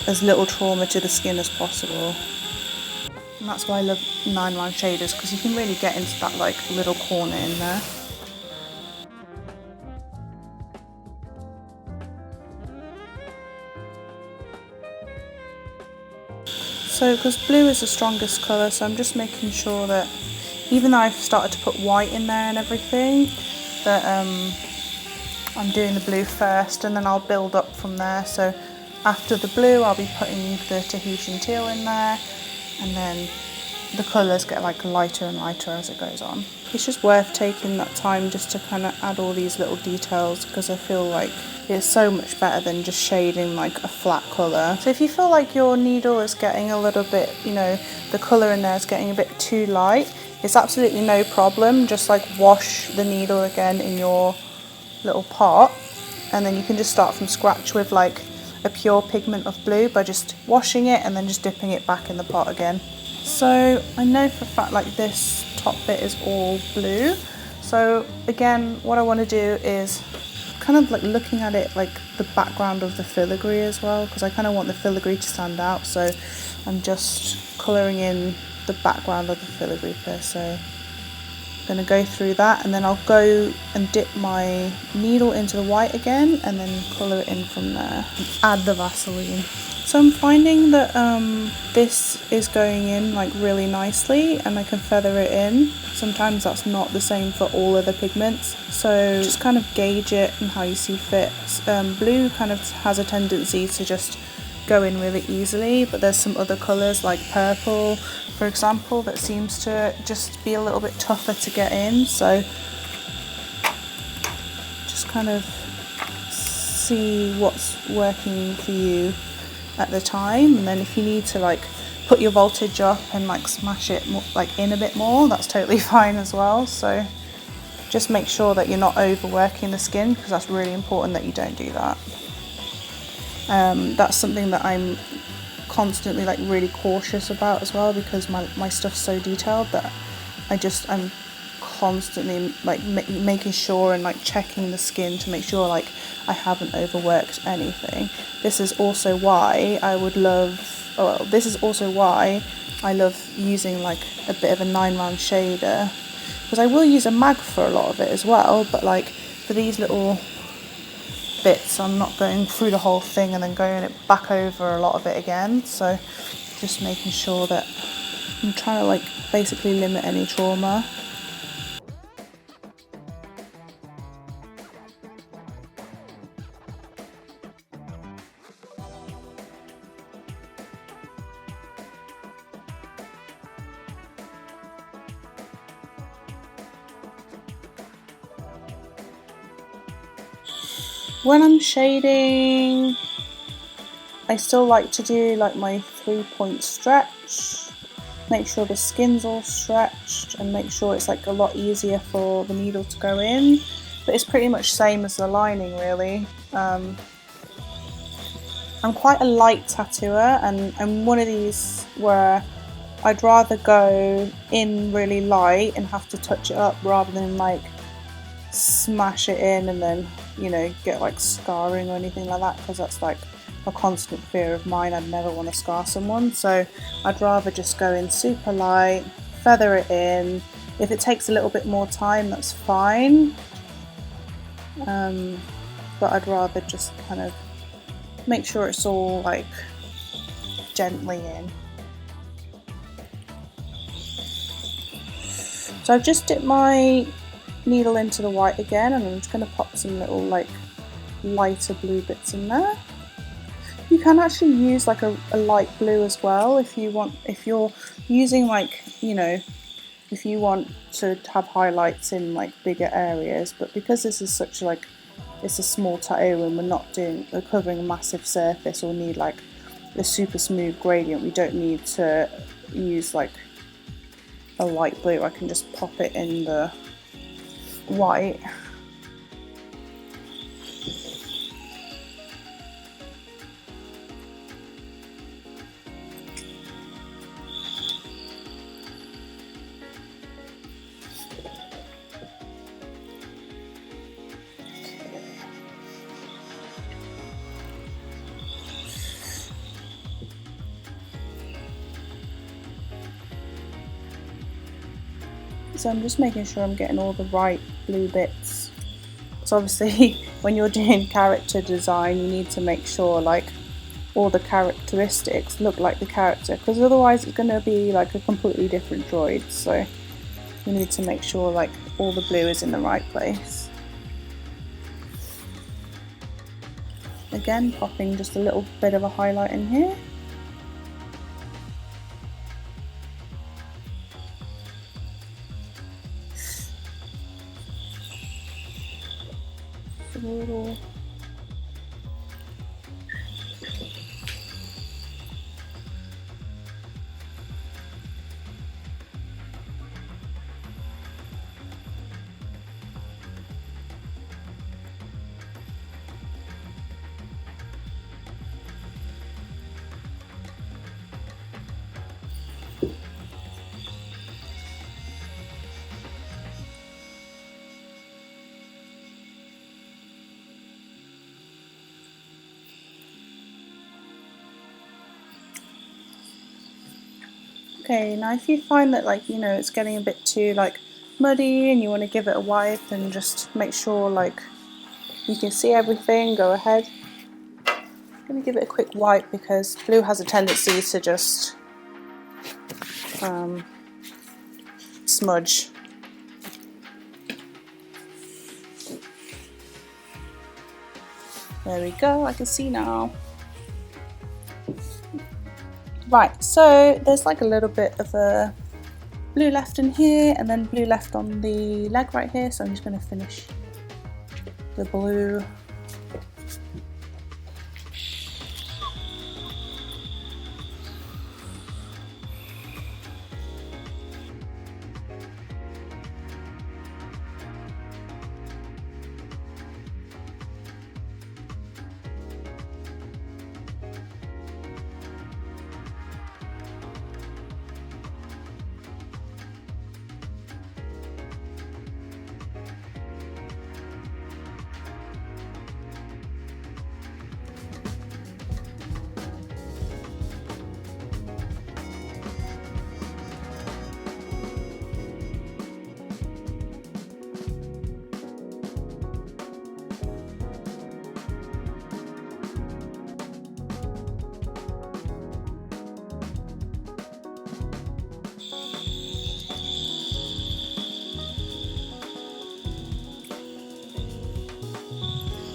as little trauma to the skin as possible. And that's why I love 9mm shaders, because you can really get into that like little corner in there. So because blue is the strongest colour, so I'm just making sure that even though I've started to put white in there and everything, that I'm doing the blue first, and then I'll build up from there. So after the blue I'll be putting the Tahitian teal in there, and then the colours get like lighter and lighter as it goes on. It's just worth taking that time just to kind of add all these little details, because I feel like it's so much better than just shading like a flat colour. So if you feel like your needle is getting a little bit, you know, the colour in there is getting a bit too light, it's absolutely no problem. Just like wash the needle again in your little pot, and then you can just start from scratch with like a pure pigment of blue by just washing it and then just dipping it back in the pot again. So I know for a fact like this top bit is all blue, So again, what I want to do is kind of like looking at it like the background of the filigree as well, because I kind of want the filigree to stand out, so I'm just colouring in the background of the filigree per se. I'm going to go through that, and then I'll go and dip my needle into the white again and then colour it in from there. Add the Vaseline. So I'm finding that this is going in like really nicely, and I can feather it in. Sometimes that's not the same for all other pigments, so just kind of gauge it and how you see fit. Blue kind of has a tendency to just go in really easily, but there's some other colours like purple, for example, that seems to just be a little bit tougher to get in. So just kind of see what's working for you at the time, and then if you need to like put your voltage up and like smash it more, like in a bit more, that's totally fine as well. So just make sure that you're not overworking the skin, because that's really important that you don't do that. That's something that I'm constantly like really cautious about as well, because my stuff's so detailed that I'm constantly like making sure and like checking the skin to make sure like I haven't overworked anything. This is also why I love using like a bit of a 9-round shader, because I will use a mag for a lot of it as well, but like for these little bits I'm not going through the whole thing and then going it back over a lot of it again. So just making sure that I'm trying to like basically limit any trauma. When I'm shading, I still like to do like my 3-point stretch, make sure the skin's all stretched and make sure it's like a lot easier for the needle to go in, but it's pretty much same as the lining really. I'm quite a light tattooer, and I'm one of these where I'd rather go in really light and have to touch it up rather than like smash it in and then, you know, get like scarring or anything like that, because that's like a constant fear of mine. I'd never want to scar someone, so I'd rather just go in super light, feather it in. If it takes a little bit more time, that's fine, but I'd rather just kind of make sure it's all like gently in. So I've just dipped my needle into the white again, and I'm just going to pop some little like lighter blue bits in there. You can actually use like a light blue as well if you want, if you're using like, you know, if you want to have highlights in like bigger areas, but because this is such like, it's a small tattoo and we're covering a massive surface or need like a super smooth gradient, we don't need to use like a light blue. I can just pop it in the white. So I'm just making sure I'm getting all the right blue bits. So obviously when you're doing character design, you need to make sure like all the characteristics look like the character, because otherwise it's going to be like a completely different droid. So you need to make sure like all the blue is in the right place. Again, popping just a little bit of a highlight in here. Little. Okay, now if you find that, like, you know, it's getting a bit too like muddy and you want to give it a wipe and just make sure like you can see everything, go ahead. I'm going to give it a quick wipe because blue has a tendency to just smudge. There we go, I can see now. Right, so there's like a little bit of a blue left in here and then blue left on the leg right here, so I'm just going to finish the blue.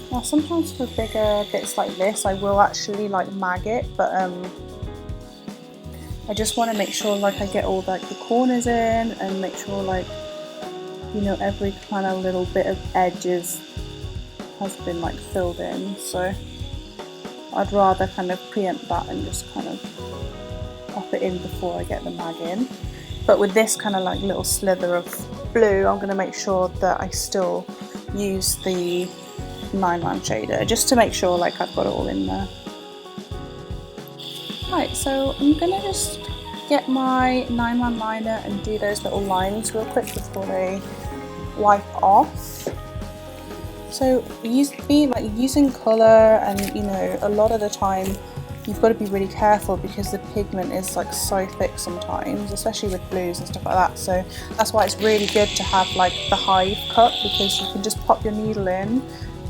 Now sometimes for bigger bits like this I will actually like mag it, but I just want to make sure like I get all like the corners in and make sure like, you know, every kind of little bit of edges has been like filled in, so I'd rather kind of preempt that and just kind of pop it in before I get the mag in. But with this kind of like little slither of blue, I'm going to make sure that I still use the 9-man shader just to make sure like I've got it all in there. Right, so I'm going to just get my 9-man liner and do those little lines real quick before they wipe off. So using colour, and you know, a lot of the time you've got to be really careful because the pigment is like so thick sometimes, especially with blues and stuff like that. So that's why it's really good to have like the hive cut, because you can just pop your needle in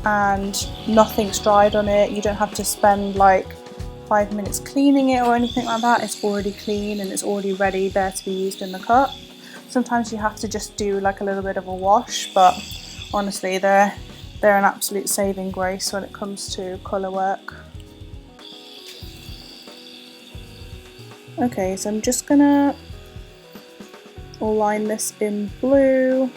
and nothing's dried on it. You don't have to spend like 5 minutes cleaning it or anything like that. It's already clean and it's already ready there to be used in the cut. Sometimes you have to just do like a little bit of a wash, but honestly they're an absolute saving grace when it comes to colour work. Okay, so I'm just gonna line this in blue.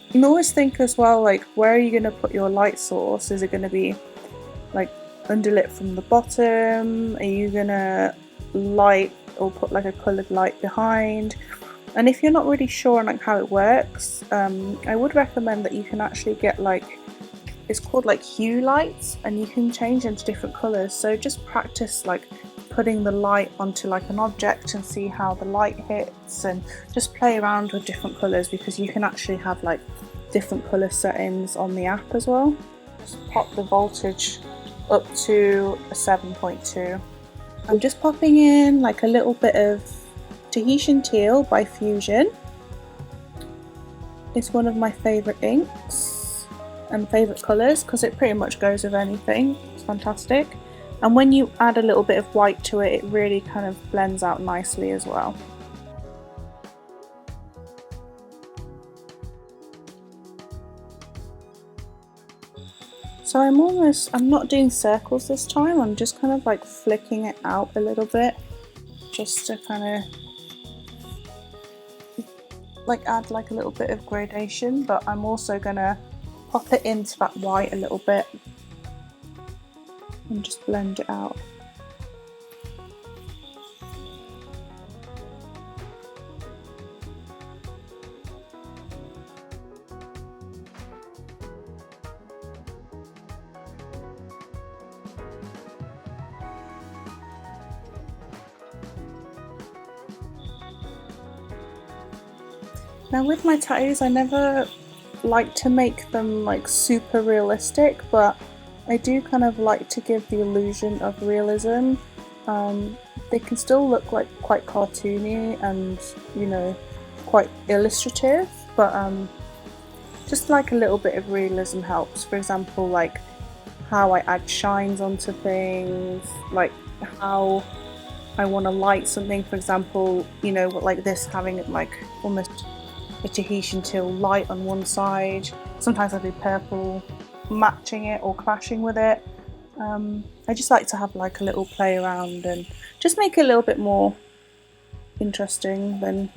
You can always think as well, like, where are you going to put your light source? Is it going to be like underlit from the bottom? Are you going to light or put like a coloured light behind? And if you're not really sure on like how it works, I would recommend that you can actually get like, it's called like hue lights, and you can change them to different colours. So just practice like putting the light onto like an object and see how the light hits, and just play around with different colours, because you can actually have like different colour settings on the app as well. Just pop the voltage up to a 7.2. I'm just popping in like a little bit of Tahitian Teal by Fusion. It's one of my favourite inks and favourite colours because it pretty much goes with anything. It's fantastic. And when you add a little bit of white to it, it really kind of blends out nicely as well. So I'm not doing circles this time, I'm just kind of like flicking it out a little bit, just to kind of like add like a little bit of gradation, but I'm also gonna pop it into that white a little bit and just blend it out. Now with my tattoos, I never like to make them like super realistic, but I do kind of like to give the illusion of realism they can still look like quite cartoony and, you know, quite illustrative, but just like a little bit of realism helps. For example, like how I add shines onto things, like how I want to light something, for example, you know, like this, having it like almost a Tahitian teal light on one side. Sometimes I do purple, matching it or clashing with it. I just like to have like a little play around and just make it a little bit more interesting than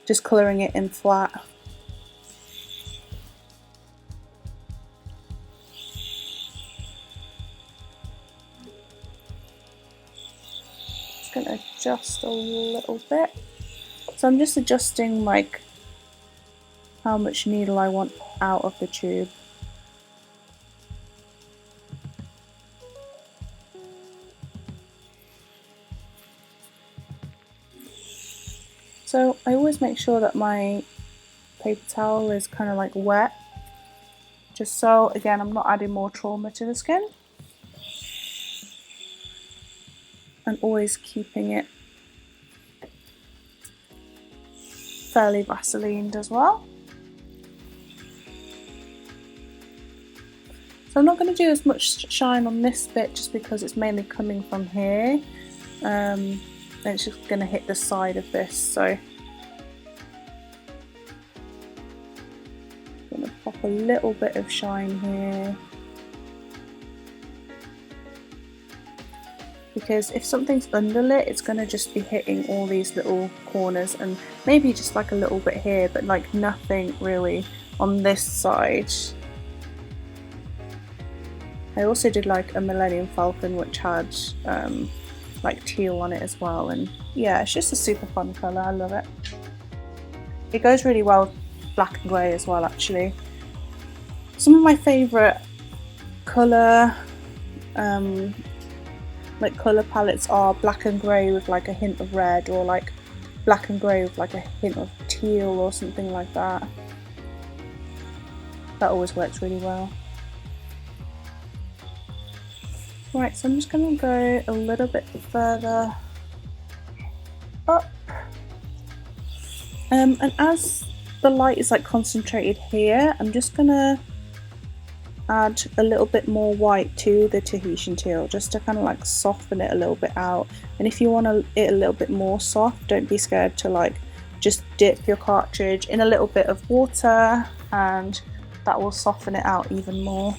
just colouring it in flat. Just going to adjust a little bit. So I'm just adjusting like how much needle I want out of the tube. So I always make sure that my paper towel is kind of like wet, just so, again, I'm not adding more trauma to the skin. And always keeping it fairly Vaselined as well. So I'm not going to do as much shine on this bit just because it's mainly coming from here. And it's just going to hit the side of this, so I'm going to pop a little bit of shine here, because if something's underlit, it's going to just be hitting all these little corners, and maybe just like a little bit here, but like nothing really on this side. I also did like a Millennium Falcon which had like teal on it as well, and yeah, it's just a super fun colour. I love it. It goes really well with black and grey as well, actually. Some of my favourite colour like colour palettes are black and grey with like a hint of red, or like black and grey with like a hint of teal or something like that. That always works really well. Right, so I'm just going to go a little bit further up, and as the light is like concentrated here, I'm just going to add a little bit more white to the Tahitian teal, just to kind of like soften it a little bit out. And if you want it a little bit more soft, don't be scared to like just dip your cartridge in a little bit of water, and that will soften it out even more.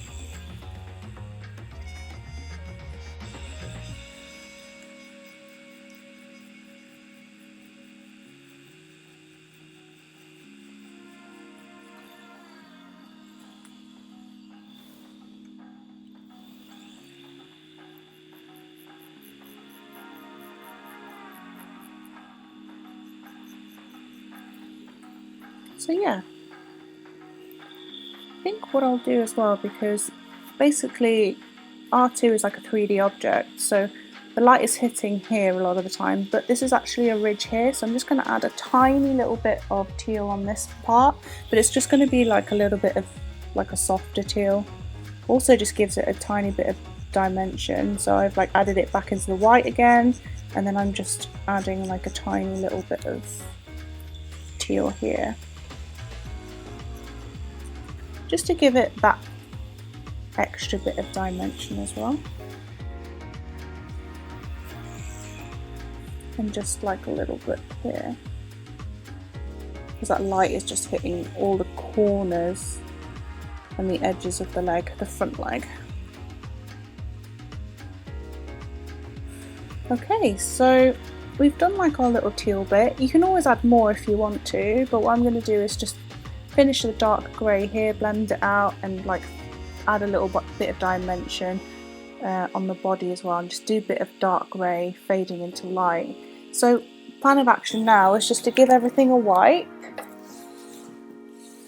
So yeah, I think what I'll do as well, because basically R2 is like a 3D object, so the light is hitting here a lot of the time, but this is actually a ridge here, so I'm just going to add a tiny little bit of teal on this part, but it's just going to be like a little bit of like a softer teal. Also just gives it a tiny bit of dimension, so I've like added it back into the white again, and then I'm just adding like a tiny little bit of teal here, just to give it that extra bit of dimension as well. And just like a little bit here, because that light is just hitting all the corners and the edges of the leg, the front leg. Okay, so we've done like our little teal bit. You can always add more if you want to, but what I'm going to do is just finish the dark grey here, blend it out, and like add a little bit of dimension on the body as well, and just do a bit of dark grey fading into light. So plan of action now is just to give everything a wipe,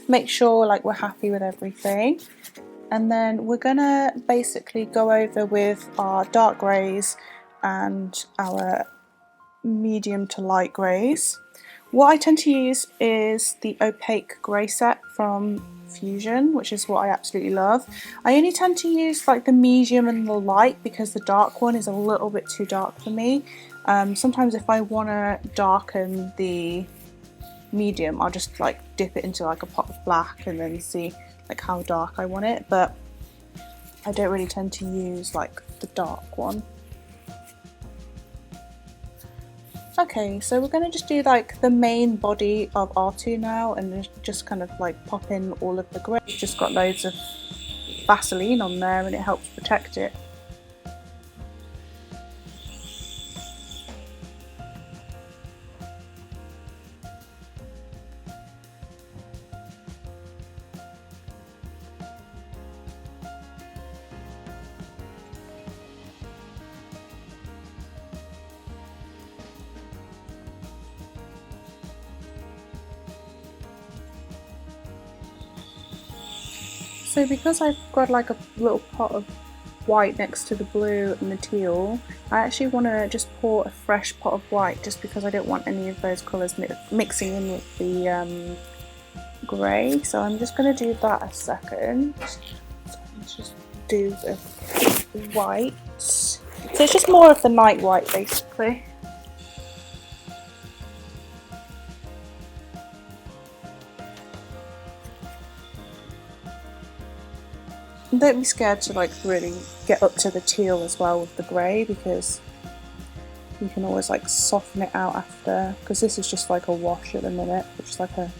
make sure like we're happy with everything, and then we're gonna basically go over with our dark greys and our medium to light greys. What I tend to use is the opaque grey set from Fusion, which is what I absolutely love. I only tend to use like the medium and the light because the dark one is a little bit too dark for me. Sometimes if I want to darken the medium, I'll just like dip it into like a pot of black and then see like how dark I want it, but I don't really tend to use like the dark one. Okay, so we're going to just do like the main body of R2 now, and just kind of like pop in all of the grey. It's just got loads of Vaseline on there and it helps protect it. So because I've got like a little pot of white next to the blue and the teal, I actually want to just pour a fresh pot of white, just because I don't want any of those colours mixing in with the grey. So I'm just going to do that a second. So let's just do the white. So it's just more of the night white basically. Don't be scared to like really get up to the teal as well with the grey, because you can always like soften it out after, because this is just like a wash at the minute, which is like a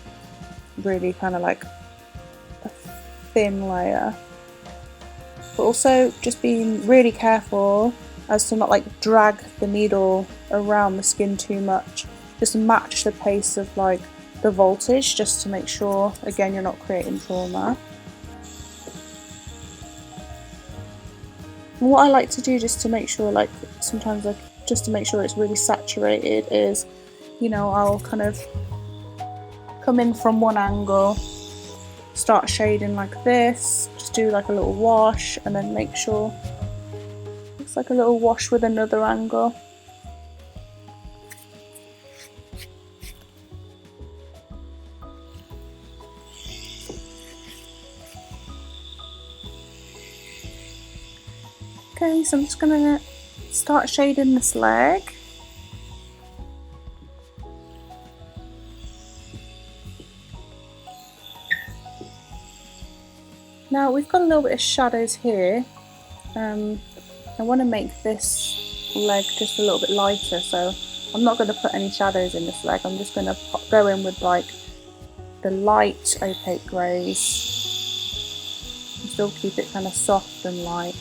really kind of like a thin layer. But also just being really careful as to not like drag the needle around the skin too much. Just match the pace of like the voltage, just to make sure again you're not creating trauma. And what I like to do, just to make sure, like sometimes like just to make sure it's really saturated, is, you know, I'll kind of come in from one angle, start shading like this, just do like a little wash, and then make sure it's like a little wash with another angle. Okay, so I'm just gonna start shading this leg. Now we've got a little bit of shadows here. I want to make this leg just a little bit lighter, so I'm not going to put any shadows in this leg. I'm just going to go in with like the light opaque greys and still keep it kind of soft and light.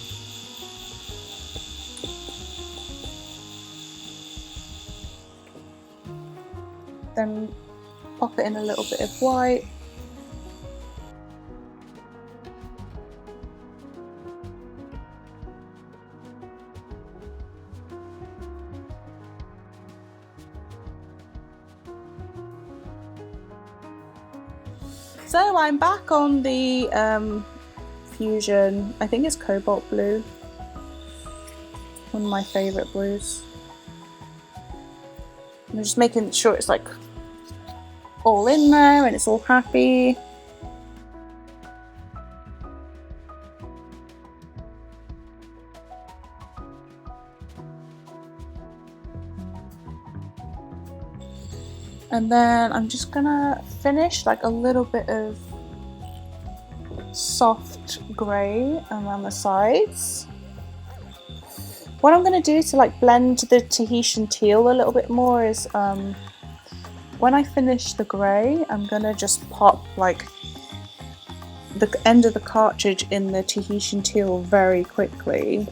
Then pop it in a little bit of white. So I'm back on the Fusion, I think it's Cobalt Blue, one of my favourite blues. I'm just making sure it's like all in there and it's all happy. And then I'm just gonna finish like a little bit of soft grey around the sides. What I'm going to do to like blend the Tahitian teal a little bit more is when I finish the grey, I'm going to just pop like the end of the cartridge in the Tahitian teal very quickly,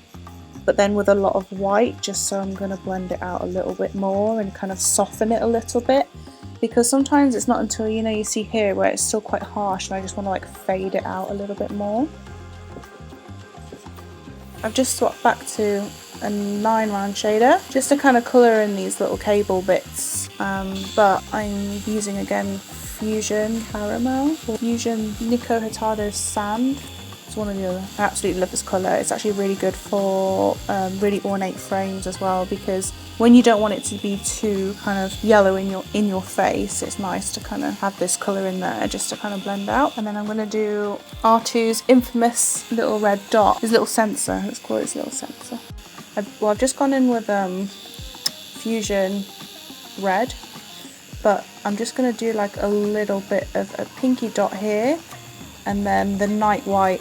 but then with a lot of white, just so I'm going to blend it out a little bit more and kind of soften it a little bit, because sometimes it's not until, you know, you see here where it's still quite harsh and I just want to like fade it out a little bit more. I've just swapped back to a 9 round shader just to kind of colour in these little cable bits, but I'm using again Fusion Caramel or Fusion Nico Hurtado's Sand. It's one or the other. I absolutely love this colour. It's actually really good for really ornate frames as well, because when you don't want it to be too kind of yellow in your face, it's nice to kind of have this colour in there just to kind of blend out. And then I'm going to do R2's infamous little red dot, his little sensor. Let's call it his little sensor. I've just gone in with fusion red, but I'm just going to do like a little bit of a pinky dot here, and then the night white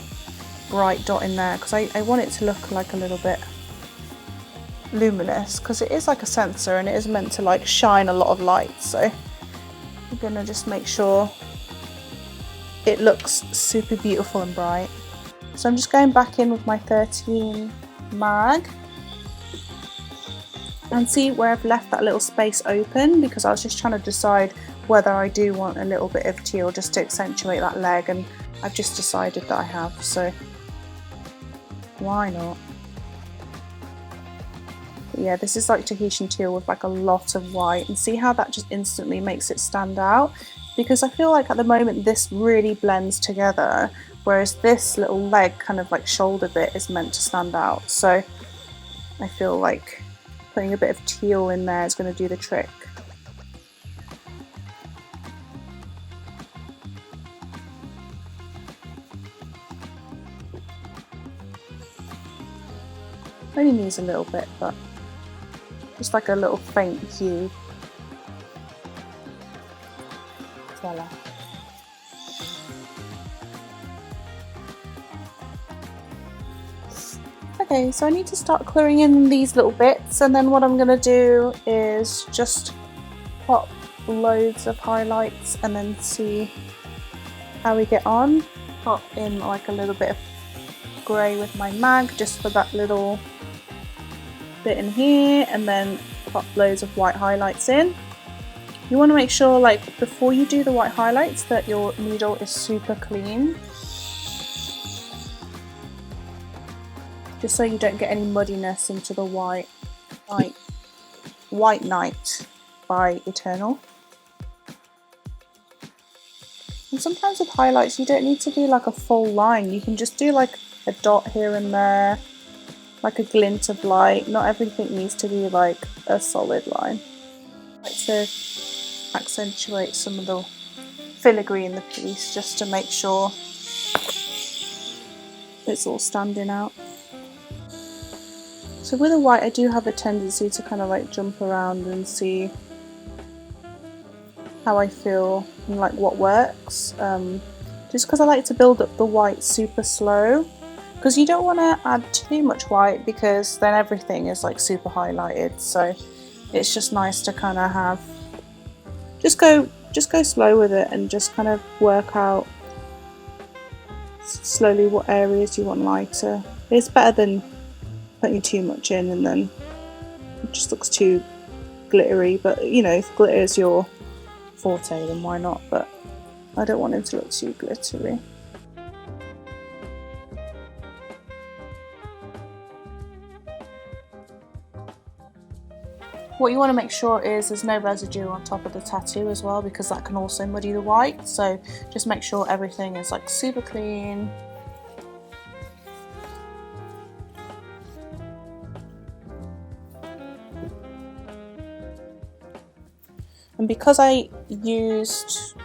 bright dot in there, because I want it to look like a little bit luminous, because it is like a sensor and it is meant to like shine a lot of light. So I'm going to just make sure it looks super beautiful and bright. So I'm just going back in with my 13 mag and see where I've left that little space open, because I was just trying to decide whether I do want a little bit of teal just to accentuate that leg, and I've just decided that I have, so why not? But yeah, this is like Tahitian teal with like a lot of white, and see how that just instantly makes it stand out, because I feel like at the moment this really blends together, whereas this little leg kind of like shoulder bit is meant to stand out. So I feel like putting a bit of teal in there is going to do the trick. Only needs a little bit, but just like a little faint hue. Voila. Okay, so I need to start clearing in these little bits, and then what I'm going to do is just pop loads of highlights and then see how we get on. Pop in like a little bit of grey with my mag just for that little bit in here, and then pop loads of white highlights in. You want to make sure, like, before you do the white highlights, that your needle is super clean, just so you don't get any muddiness into the white. Like White Night by Eternal. And sometimes with highlights you don't need to do like a full line, you can just do like a dot here and there, like a glint of light. Not everything needs to be like a solid line. I like to accentuate some of the filigree in the piece just to make sure it's all standing out. So with the white I do have a tendency to kind of like jump around and see how I feel and like what works, just because I like to build up the white super slow, because you don't want to add too much white because then everything is like super highlighted. So it's just nice to kind of have just go slow with it and just kind of work out slowly what areas you want lighter. It's better than putting too much in and then it just looks too glittery, but you know, if glitter is your forte then why not, but I don't want it to look too glittery. What you want to make sure is there's no residue on top of the tattoo as well, because that can also muddy the white, so just make sure everything is like super clean. And because I used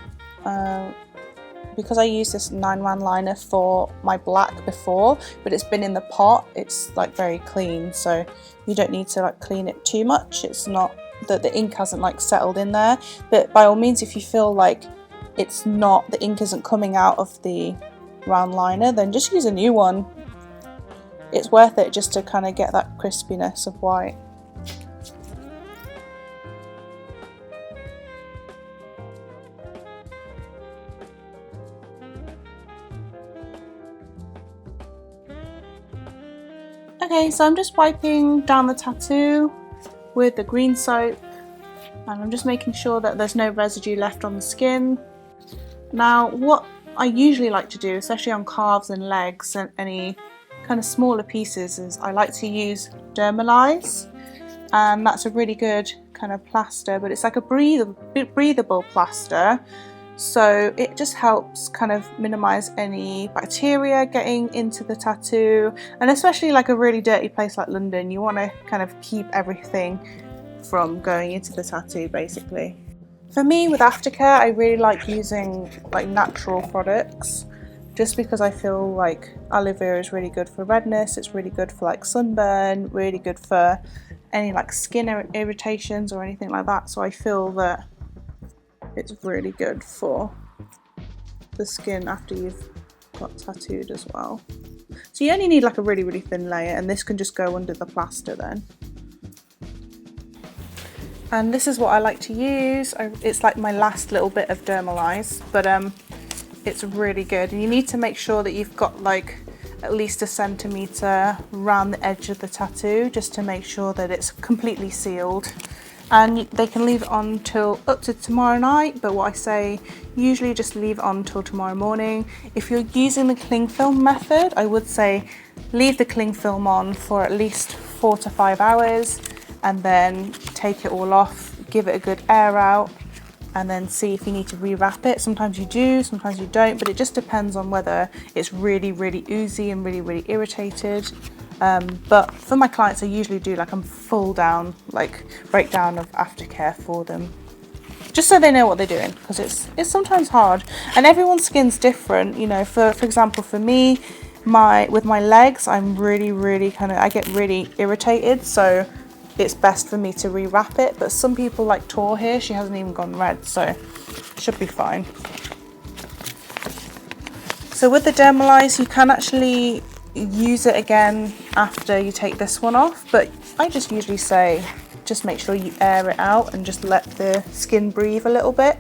this 9-1 liner for my black before, but it's been in the pot, it's like very clean, so you don't need to like clean it too much. It's not that the ink hasn't like settled in there, but by all means, if you feel like it's not, the ink isn't coming out of the round liner, then just use a new one. It's worth it just to kind of get that crispiness of white. Okay, so I'm just wiping down the tattoo with the green soap, and I'm just making sure that there's no residue left on the skin. Now, what I usually like to do, especially on calves and legs and any kind of smaller pieces, is I like to use Dermalize, and that's a really good kind of plaster, but it's like a breathable plaster. So it just helps kind of minimize any bacteria getting into the tattoo, and especially like a really dirty place like London, you want to kind of keep everything from going into the tattoo basically. For me with Aftercare, I really like using like natural products, just because I feel like aloe vera is really good for redness, it's really good for like sunburn, really good for any like skin irritations or anything like that. So I feel that it's really good for the skin after you've got tattooed as well. So you only need like a really thin layer, and this can just go under the plaster then. And this is what I like to use. It's like my last little bit of Dermalize, but it's really good. And you need to make sure that you've got like at least 1 centimetre around the edge of the tattoo, just to make sure that it's completely sealed. And they can leave it on till up to tomorrow night, but what I say, usually just leave it on till tomorrow morning. If you're using the cling film method, I would say leave the cling film on for at least 4 to 5 hours, and then take it all off, give it a good air out, and then see if you need to rewrap it. Sometimes you do, sometimes you don't, but it just depends on whether it's really oozy and really irritated. But for my clients, I usually do like a full down, like breakdown of Aftercare for them, just so they know what they're doing, because it's sometimes hard, and everyone's skin's different. You know, for example, for me, with my legs, I'm really I get really irritated, so it's best for me to rewrap it. But some people, like Tor here, she hasn't even gone red, so it should be fine. So with the Dermalize, you can actually use it again after you take this one off, but I just usually say just make sure you air it out and just let the skin breathe a little bit.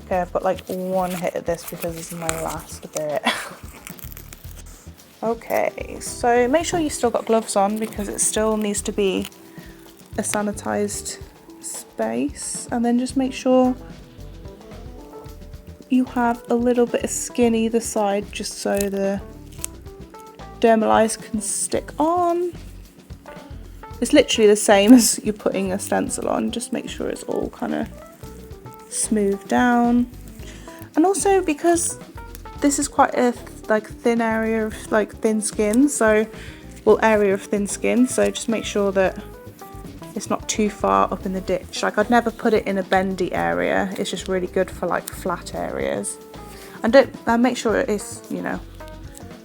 Okay, I've got like 1 hit at this because this is my last bit. Okay, so make sure you still got gloves on, because it still needs to be a sanitized space. And then just make sure you have a little bit of skin either side, just so the Dermalize can stick on. It's literally the same as you're putting a stencil on, just make sure it's all kind of smoothed down. And also, because this is quite a like thin area of like thin skin, so area of thin skin, so just make sure that it's not too far up in the ditch. Like, I'd never put it in a bendy area. It's just really good for like flat areas. And make sure it is, you know,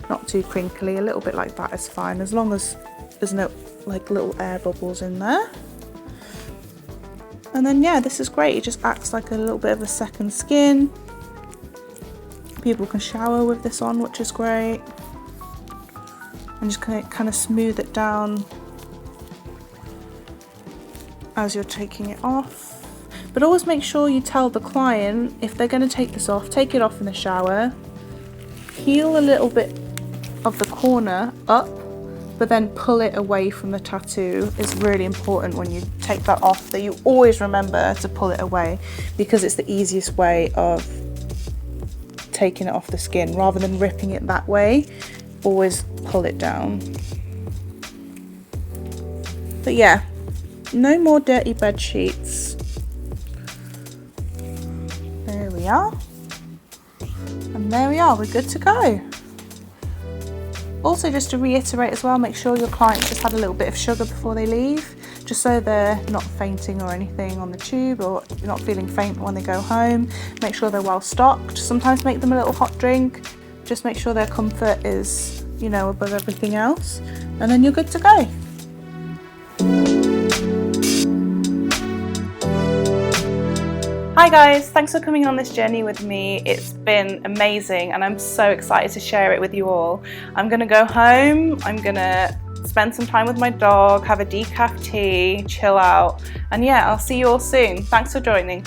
not too crinkly. A little bit like that is fine, as long as there's no like little air bubbles in there. And then yeah, this is great. It just acts like a little bit of a second skin. People can shower with this on, which is great. And just kind of smooth it down as you're taking it off. But always make sure you tell the client, if they're going to take this off, take it off in the shower, peel a little bit of the corner up, but then pull it away from the tattoo. Is really important when you take that off, that you always remember to pull it away, because it's the easiest way of taking it off the skin. Rather than ripping it that way, always pull it down. But yeah, no more dirty bed sheets. There we are. And there we are, we're good to go. Also, just to reiterate as well, make sure your client just had a little bit of sugar before they leave, just so they're not fainting or anything on the tube, or you're not feeling faint when they go home. Make sure they're well stocked. Sometimes make them a little hot drink. Just make sure their comfort is, you know, above everything else, and then you're good to go. Hi guys, thanks for coming on this journey with me. It's been amazing and I'm so excited to share it with you all. I'm gonna go home, I'm gonna spend some time with my dog, have a decaf tea, chill out, and yeah, I'll see you all soon. Thanks for joining.